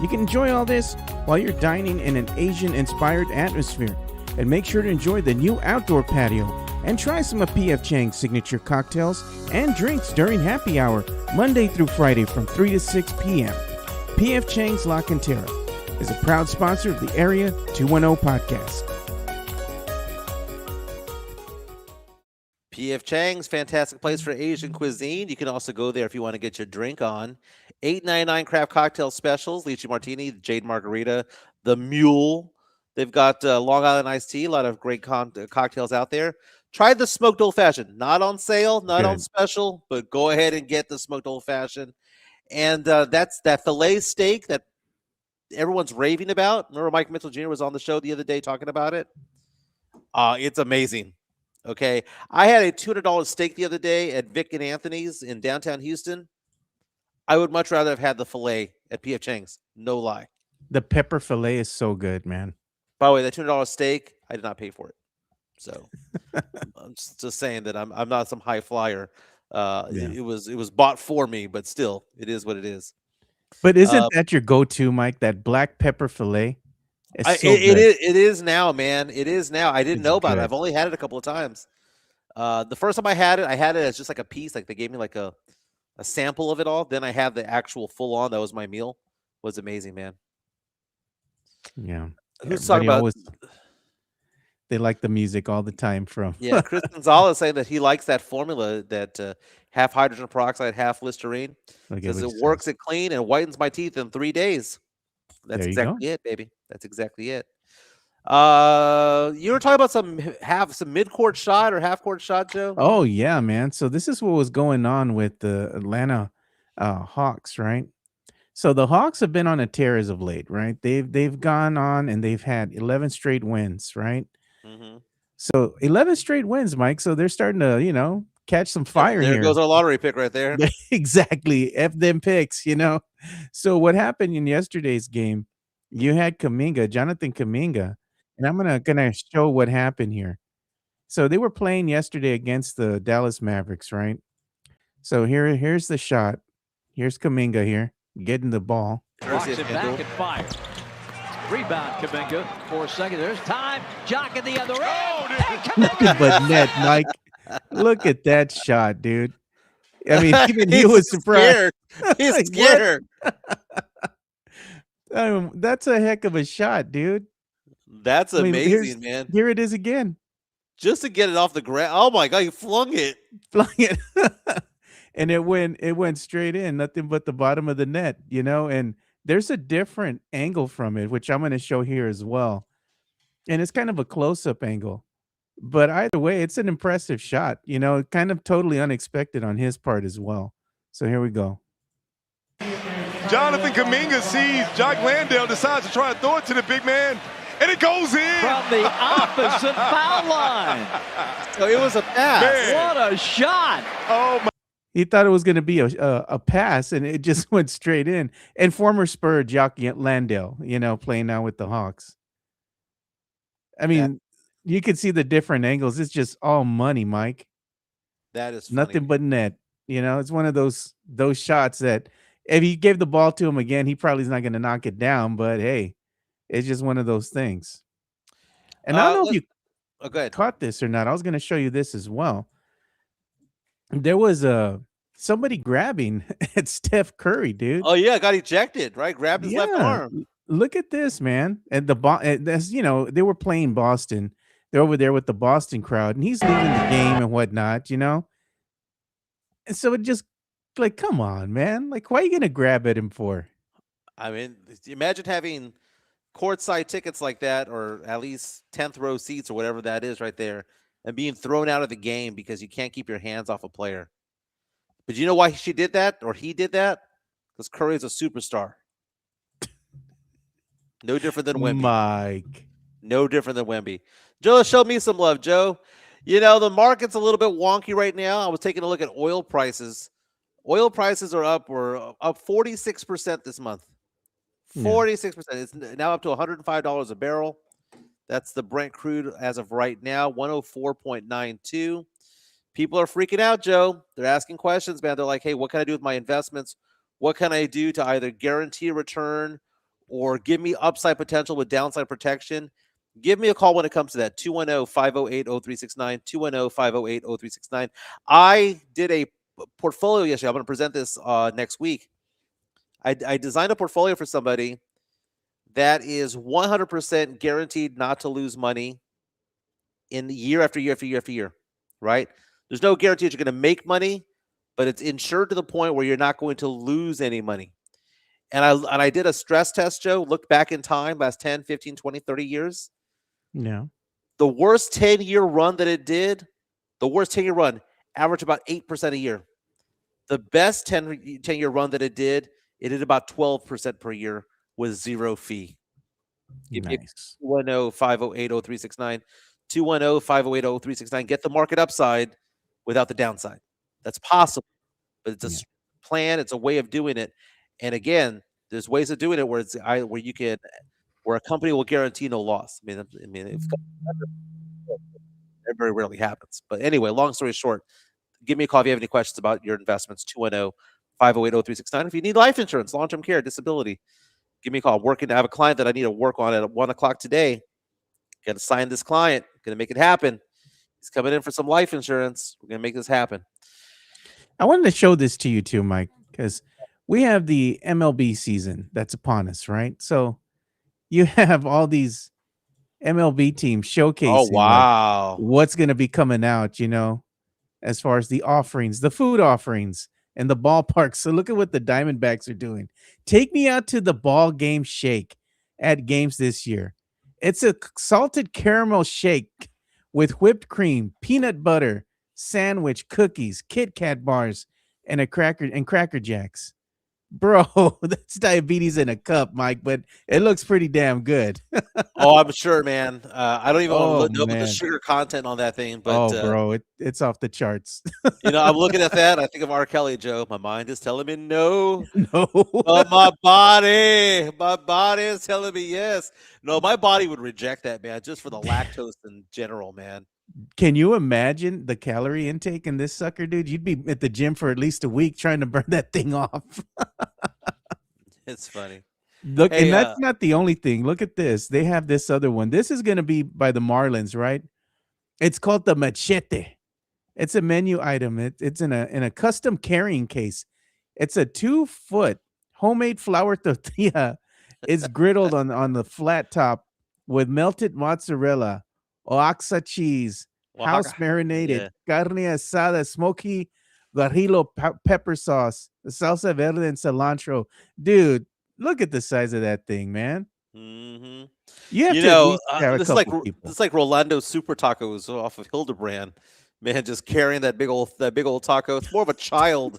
You can enjoy all this while you're dining in an Asian-inspired atmosphere, and make sure to enjoy the new outdoor patio and try some of PF Chang's signature cocktails and drinks during happy hour, Monday through Friday from 3 to 6 p.m. PF Chang's La Cantera is a proud sponsor of the Area 210 podcast. PF Chang's, fantastic place for Asian cuisine. You can also go there if you want to get your drink on. $8.99 craft cocktail specials: lychee martini, jade margarita, the mule. They've got Long Island iced tea. A lot of great cocktails out there. Try the smoked old fashioned. Not on sale, not on Good. special, but go ahead and get the smoked old fashioned. And that's that filet steak that everyone's raving about. Remember, Mike Mitchell Jr. was on the show the other day talking about it. It's amazing. Okay, I had a $200 steak the other day at Vic and Anthony's in downtown Houston. I would much rather have had the filet at P.F. Chang's. No lie. The pepper fillet is so good, man. By the way, that $200 steak, I did not pay for it. So I'm just saying that I'm not some high flyer. Yeah. It was bought for me, but still, it is what it is. But isn't that your go-to, Mike? That black pepper fillet? It's so It good. is now, man. It is now. I didn't It's know about it. good. I've only had it a couple of times. The first time I had it as just like a piece. Like they gave me like a sample of it all. Then I had the actual full on. That was my meal. It was amazing, man. Yeah. Who's talking Everybody about? they like the music all the time from. Yeah, Chris Gonzalez saying that he likes that formula that half hydrogen peroxide, half Listerine. Look at Says what it he says. works it clean and whitens my teeth in 3 days. That's There you go. exactly it, baby. That's exactly it. You were talking about some mid-court shot or half-court shot, Joe? Oh yeah, man. So this is what was going on with the Atlanta Hawks, right? So the Hawks have been on a tear as of late, right? They've gone on and they've had 11 straight wins, right? Mm-hmm. So 11 straight wins, Mike. So they're starting to, catch some fire There here. goes our lottery pick right there. Exactly. F them picks. So what happened in yesterday's game? You had Jonathan Kuminga, and I'm gonna show what happened here. So they were playing yesterday against the Dallas Mavericks, right? So here's the shot. Here's Kuminga here getting the ball. Walks it back and fire. Rebound, Kuminga. 4 seconds. There's time. Jock in the other end. Nothing but net, Mike. Look at that shot, dude. I mean, even he was surprised. Scared. He's Like, scared. That's a heck of a shot, dude. That's I mean, amazing, man. Here it is again. Just to get it off the ground. Oh my god, he flung it. Flung it. And it went straight in, nothing but the bottom of the net, and there's a different angle from it, which I'm going to show here as well. And it's kind of a close-up angle. But either way, it's an impressive shot, kind of totally unexpected on his part as well. So here we go. Jonathan Kuminga sees Jock Landale, decides to try to throw it to the big man, and it goes in. From the opposite foul line. So it was a pass. Man. What a shot. Oh, my. He thought it was going to be a pass, and it just went straight in. And former Spur Jock Landale, playing now with the Hawks. I mean, you can see the different angles. It's just all money, Mike. That is funny. Nothing but net. It's one of those shots that if he gave the ball to him again, he probably is not going to knock it down. But hey, it's just one of those things. And I don't know if you go ahead. caught this or not. I was going to show you this as well. There was somebody grabbing at Steph Curry, dude. Oh yeah, got ejected, right? Grabbed his left arm. Look at this, man. And that's they were playing Boston. They're over there with the Boston crowd, and he's leaving the game and whatnot, And so it just like, come on, man. Like, why are you gonna grab at him for? I mean, imagine having courtside tickets like that, or at least 10th row seats or whatever that is right there, and being thrown out of the game because you can't keep your hands off a player. But you know why she did that, or he did that? Because Curry is a superstar. No different than Wemby. Mike. No different than Wemby. Joe, show me some love, Joe. The market's a little bit wonky right now. I was taking a look at oil prices. Oil prices are up. We're up 46% this month. 46%. It's now up to $105 a barrel. That's the Brent crude as of right now, 104.92. People are freaking out, Joe. They're asking questions, man. They're like, hey, what can I do with my investments? What can I do to either guarantee a return or give me upside potential with downside protection? Give me a call when it comes to that, 210-508-0369, 210-508-0369. I did a portfolio yesterday. I'm going to present this next week. I designed a portfolio for somebody that is 100% guaranteed not to lose money in year after year after year after year, right? There's no guarantee that you're going to make money, but it's insured to the point where you're not going to lose any money. And I did a stress test, Joe, looked back in time, last 10, 15, 20, 30 years. Yeah. The worst 10-year run that it did, averaged about 8% a year. The best 10-year run that it did about 12% per year with zero fee. Nice. 210-508-0369, 210-508-0369. Get the market upside without the downside. That's possible, but it's a plan. It's a way of doing it. And again, there's ways of doing it where where a company will guarantee no loss. If it very rarely happens. But anyway, long story short, give me a call if you have any questions about your investments. 210-508-0369. If you need life insurance, long-term care, disability, give me a call. I have a client that I need to work on at 1 o'clock today. Got to sign this client. Going to make it happen. He's coming in for some life insurance. We're going to make this happen. I wanted to show this to you too, Mike, because we have the MLB season that's upon us, right? So you have all these MLB teams showcasing Oh, wow. what's going to be coming out, as far as the offerings, the food offerings, and the ballpark. So look at what the Diamondbacks are doing. Take me out to the ball game shake at games this year. It's a salted caramel shake with whipped cream, peanut butter, sandwich, cookies, Kit Kat bars, and Cracker Jacks. Bro, that's diabetes in a cup, Mike, but it looks pretty damn good. Oh, I'm sure, man. I don't even want to know man. the sugar content on that thing, but bro, it's off the charts. I'm looking at that. I think of R. Kelly, Joe. My mind is telling me no. No. But my body is telling me yes. No, my body would reject that, man, just for the lactose in general, man. Can you imagine the calorie intake in this sucker, dude? You'd be at the gym for at least a week trying to burn that thing off. It's funny. Look, Hey, and that's not the only thing. Look at this. They have this other one. This is going to be by the Marlins, right? It's called the Machete. It's a menu item. It's in a custom carrying case. It's a 2-foot homemade flour tortilla. It's griddled on the flat top with melted mozzarella, Oaxaca cheese, house marinated, carne asada, smoky guajillo pepper sauce, the salsa verde and cilantro. Dude, look at the size of that thing, man. Mm-hmm. You have to at least have a this couple people. is like Rolando Super Tacos off of Hildebrand. Man, just carrying that big old taco. It's more of a child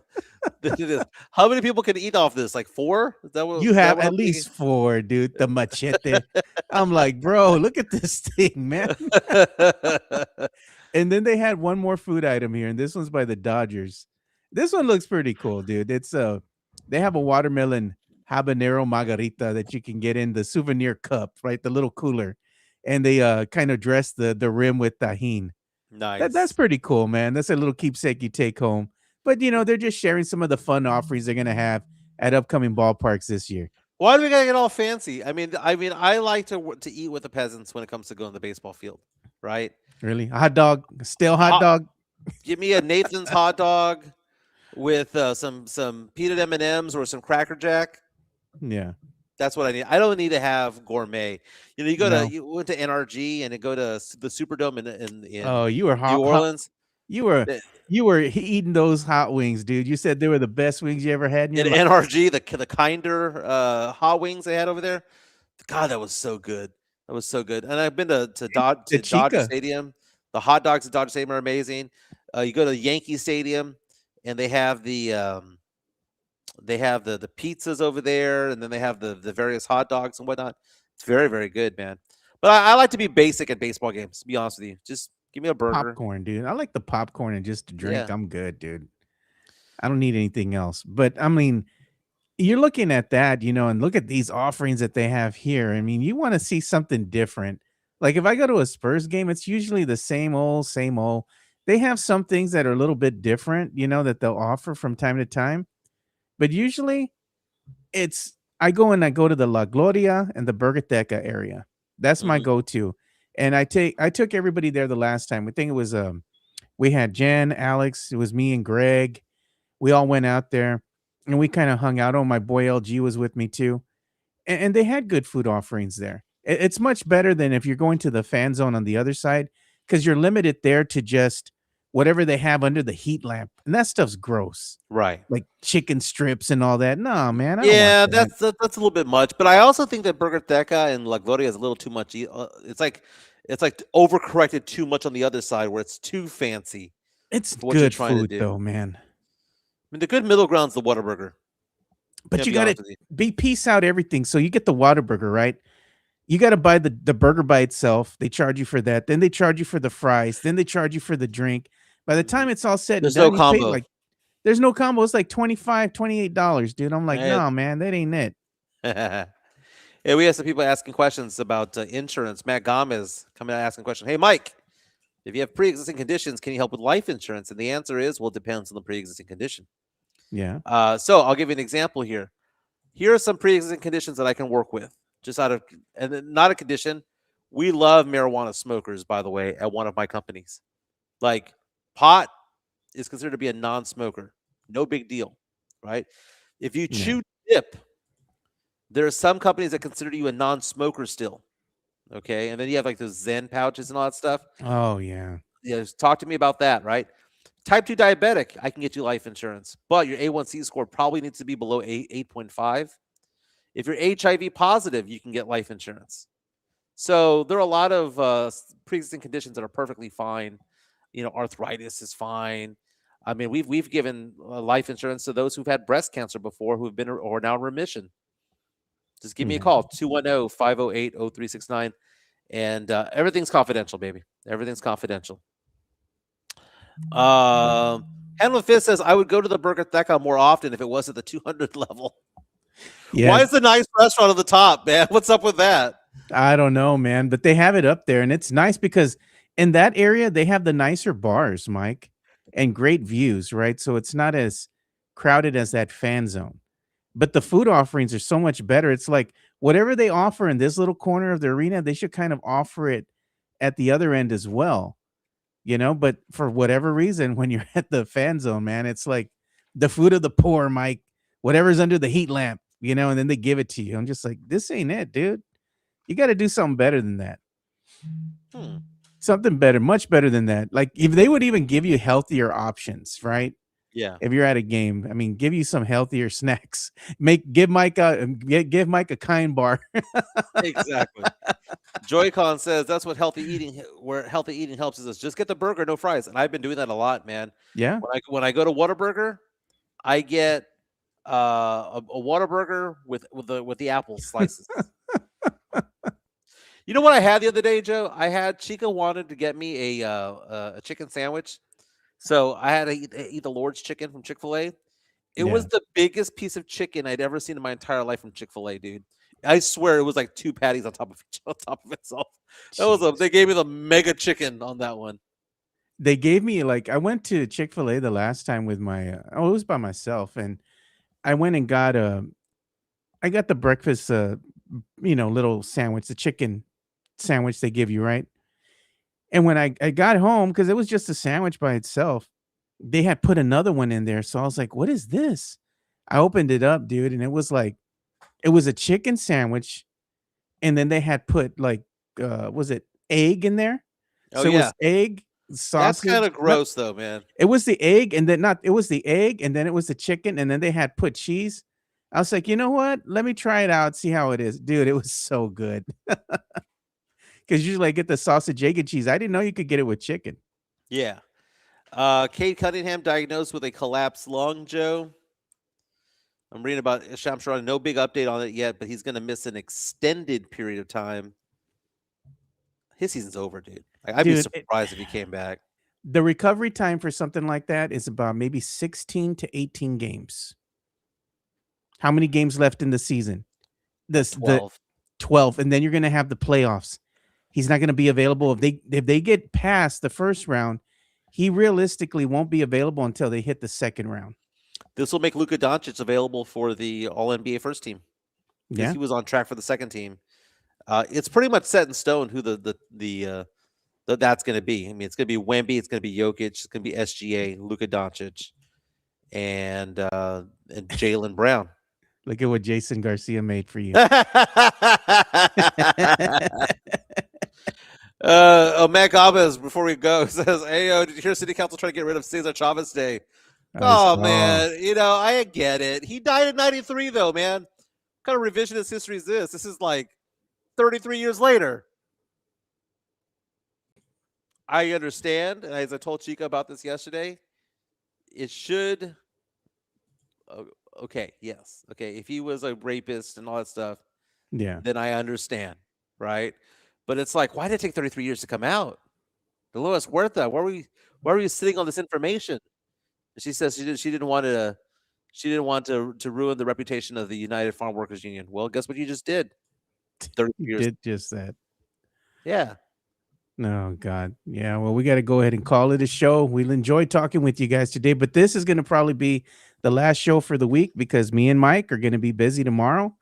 than it is. How many people can eat off this? Like 4? Is that what You have at least 4, dude. The Machete. I'm like, bro, look at this thing, man. And then they had one more food item here, and this one's by the Dodgers. This one looks pretty cool, dude. It's they have a watermelon habanero margarita that you can get in the souvenir cup, right? The little cooler, and they kind of dress the rim with tahini. Nice. That's pretty cool, man. That's a little keepsake you take home. But they're just sharing some of the fun offerings they're gonna have at upcoming ballparks this year. Why do we gotta get all fancy? I mean, I like to eat with the peasants when it comes to going to the baseball field, right? Really, a hot dog, stale hot dog. Give me a Nathan's hot dog with some peanut M&Ms or some Cracker Jack. Yeah. That's what I need. I don't need to have gourmet. You went to NRG and go to the Superdome in you were New Orleans. You were eating those hot wings, dude. You said they were the best wings you ever had in your life. NRG, the kinder hot wings they had over there. God, that was so good. That was so good. And I've been to Dodger Stadium. The hot dogs at Dodger Stadium are amazing. You go to Yankee Stadium and they have the pizzas over there, and then they have the various hot dogs and whatnot. It's very, very good, man. But I like to be basic at baseball games, to be honest with you. Just give me a burger. Popcorn, dude. I like the popcorn and just a drink. Yeah. I'm good, dude. I don't need anything else. But I mean, you're looking at that, and look at these offerings that they have here. I mean, you want to see something different. Like if I go to a Spurs game, it's usually the same old, same old. They have some things that are a little bit different, that they'll offer from time to time. But usually I go to the La Gloria and the Burgateca area. That's my go-to. And I took everybody there the last time. I think it was we had Jen, Alex, it was me and Greg. We all went out there and we kind of hung out. Oh, my boy LG was with me too. And they had good food offerings there. It's much better than if you're going to the fan zone on the other side, because you're limited there to just whatever they have under the heat lamp, and that stuff's gross, right? Like chicken strips and all that. No, man. That's a little bit much. But I also think that Burgateca and La Gloria is a little too much. It's like overcorrected too much on the other side, where it's too fancy. It's good food, though, man. I mean, the good middle ground's the Whataburger. But you got to piece out everything. So you get the Whataburger, right? You got to buy the burger by itself. They charge you for that. Then they charge you for the fries. Then they charge you for the drink. By the time it's all said and done, there's no combo. There's no combo. It's like $25, $28, dude. I'm like, Eh, no, man, that ain't it. Yeah, we have some people asking questions about insurance. Matt Gomez coming out asking a question. Hey, Mike, if you have pre-existing conditions, can you help with life insurance? And the answer is, well, it depends on the pre-existing condition. Yeah. So I'll give you an example here. Here are some pre-existing conditions that I can work with. Just out of, and then not a condition. We love marijuana smokers, by the way, at one of my companies. Like pot is considered to be a non-smoker. No big deal, right? If you Yeah. chew dip, there are some companies that consider you a non-smoker still. Okay. And then you have like those Zen pouches and all that stuff. Oh yeah. Yeah, just talk to me about that, right? Type 2 diabetic, I can get you life insurance, but your A1C score probably needs to be below 8.5. If you're HIV positive, you can get life insurance. So there are a lot of pre-existing conditions that are perfectly fine. You know, arthritis is fine. I mean, we've given life insurance to those who've had breast cancer before, who've been or now in remission. Just give me a Yeah. call, 210-508-0369. And everything's confidential, baby. Everything's confidential. Henley Fist says, I would go to the Burger Theka more often if it was at the 200 level. Yeah. Why is the nice restaurant at the top, man? What's up with that? I don't know, man, but they have it up there, and it's nice because in that area they have the nicer bars, Mike, and great views, right? So it's not as crowded as that fan zone. But the food offerings are so much better. It's like whatever they offer in this little corner of the arena, they should kind of offer it at the other end as well. You know, but for whatever reason, when you're at the fan zone, man, it's like the food of the poor, Mike. Whatever's under the heat lamp, you know, and then they give it to you. I'm just like, this ain't it, dude. You got to do something better than that. Something better, much better than that. Like if they would even give you healthier options, right? Yeah. If you're at a game, I mean, give you some healthier snacks. Give Mike a kind bar. Exactly. Joy-Con says that's what healthy eating, where healthy eating helps is just get the burger, no fries. And I've been doing that a lot, man. Yeah. When I go to Whataburger, I get a Whataburger with the apple slices. You know what I had the other day, Joe? I had Chica wanted to get me a chicken sandwich, so I had to eat the Lord's chicken from Chick-fil-A. It was the biggest piece of chicken I'd ever seen in my entire life from Chick-fil-A, dude. I swear it was like 2 patties on top of itself. They gave me the mega chicken on that one. They gave me like I went to Chick-fil-A the last time with my it was by myself, and I went and got I got the breakfast little sandwich, the chicken sandwich they give you, right? And when I got home, because it was just a sandwich by itself, they had put another one in there. So I was like, what is this? I opened it up, dude, and it was a chicken sandwich, and then they had put like was it egg in there? Oh, So it yeah. was egg, That's sausage. kind of gross, though, man. It was the egg, and then it was the egg, and then it was the chicken, and then they had put cheese. I was like, you know what? Let me try it out, see how it is. Dude, it was so good. Because usually I get the sausage, egg, and cheese. I didn't know you could get it with chicken. Yeah. Kate Cunningham diagnosed with a collapsed lung, Joe. I'm reading about Shamsharon. No big update on it yet, but he's going to miss an extended period of time. His season's over, dude. I'd be Dude, surprised if he came back. The recovery time for something like that is about maybe 16 to 18 games. How many games left in the season? 12. 12. And then you're going to have the playoffs. He's not going to be available. If they get past the first round, he realistically won't be available until they hit the second round. This will make Luka Doncic available for the All-NBA first team. Yeah. He was on track for the second team. It's pretty much set in stone who that's going to be. I mean, it's going to be Wemby, it's going to be Jokic, it's going to be SGA, Luka Doncic, and Jaylen Brown. Look at what Jason Garcia made for you. Matt Gomez, before we go, says, hey, did you hear City Council trying to get rid of Cesar Chavez Day? Oh, man. I get it. He died in 93, though, man. What kind of revisionist history is this? This is like 33 years later. I understand, and as I told Chica about this yesterday, it should... Okay, yes. Okay, if he was a rapist and all that stuff, Yeah. then I understand, right? But it's like, why did it take 33 years to come out? Dolores Huerta, why were you sitting on this information? She says she didn't want to ruin the reputation of the United Farm Workers Union. Well, guess what you just did? 30 You years. did just that. Yeah. No, God. Yeah, well, we got to go ahead and call it a show. We'll enjoy talking with you guys today, but this is going to probably be the last show for the week because me and Mike are going to be busy tomorrow.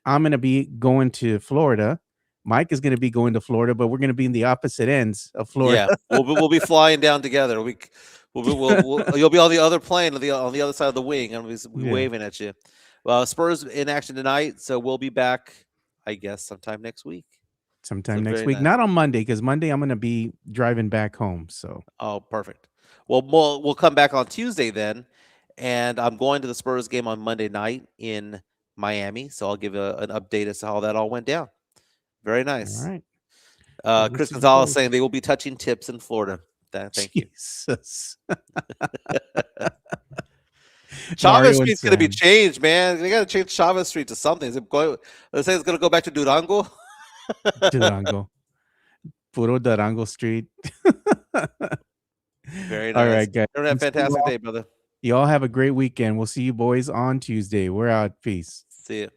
I'm going to be going to Florida. Mike is going to be going to Florida, but we're going to be in the opposite ends of Florida. Yeah, we'll be flying down together. You'll be on the other plane on the other side of the wing, and we'll be waving at you. Well, Spurs in action tonight, so we'll be back, I guess, sometime next week. Sometime So next very week. nice. Not on Monday, because Monday I'm going to be driving back home. So Oh, perfect. Well, we'll come back on Tuesday then, and I'm going to the Spurs game on Monday night in Miami, so I'll give an update as to how that all went down. Very nice. all right. Chris this is Gonzalez great. saying they will be touching tips in Florida. Thank you. Jesus. Chavez Mario and Street's going to be Sam. changed, man. They got to change Chavez Street to something. Is it going? Let's say it's going to go back to Durango. Durango. Puro Durango Street. Very nice. All right, guys. Have a fantastic day, brother. You all have a great weekend. We'll see you boys on Tuesday. We're out. Peace. See you.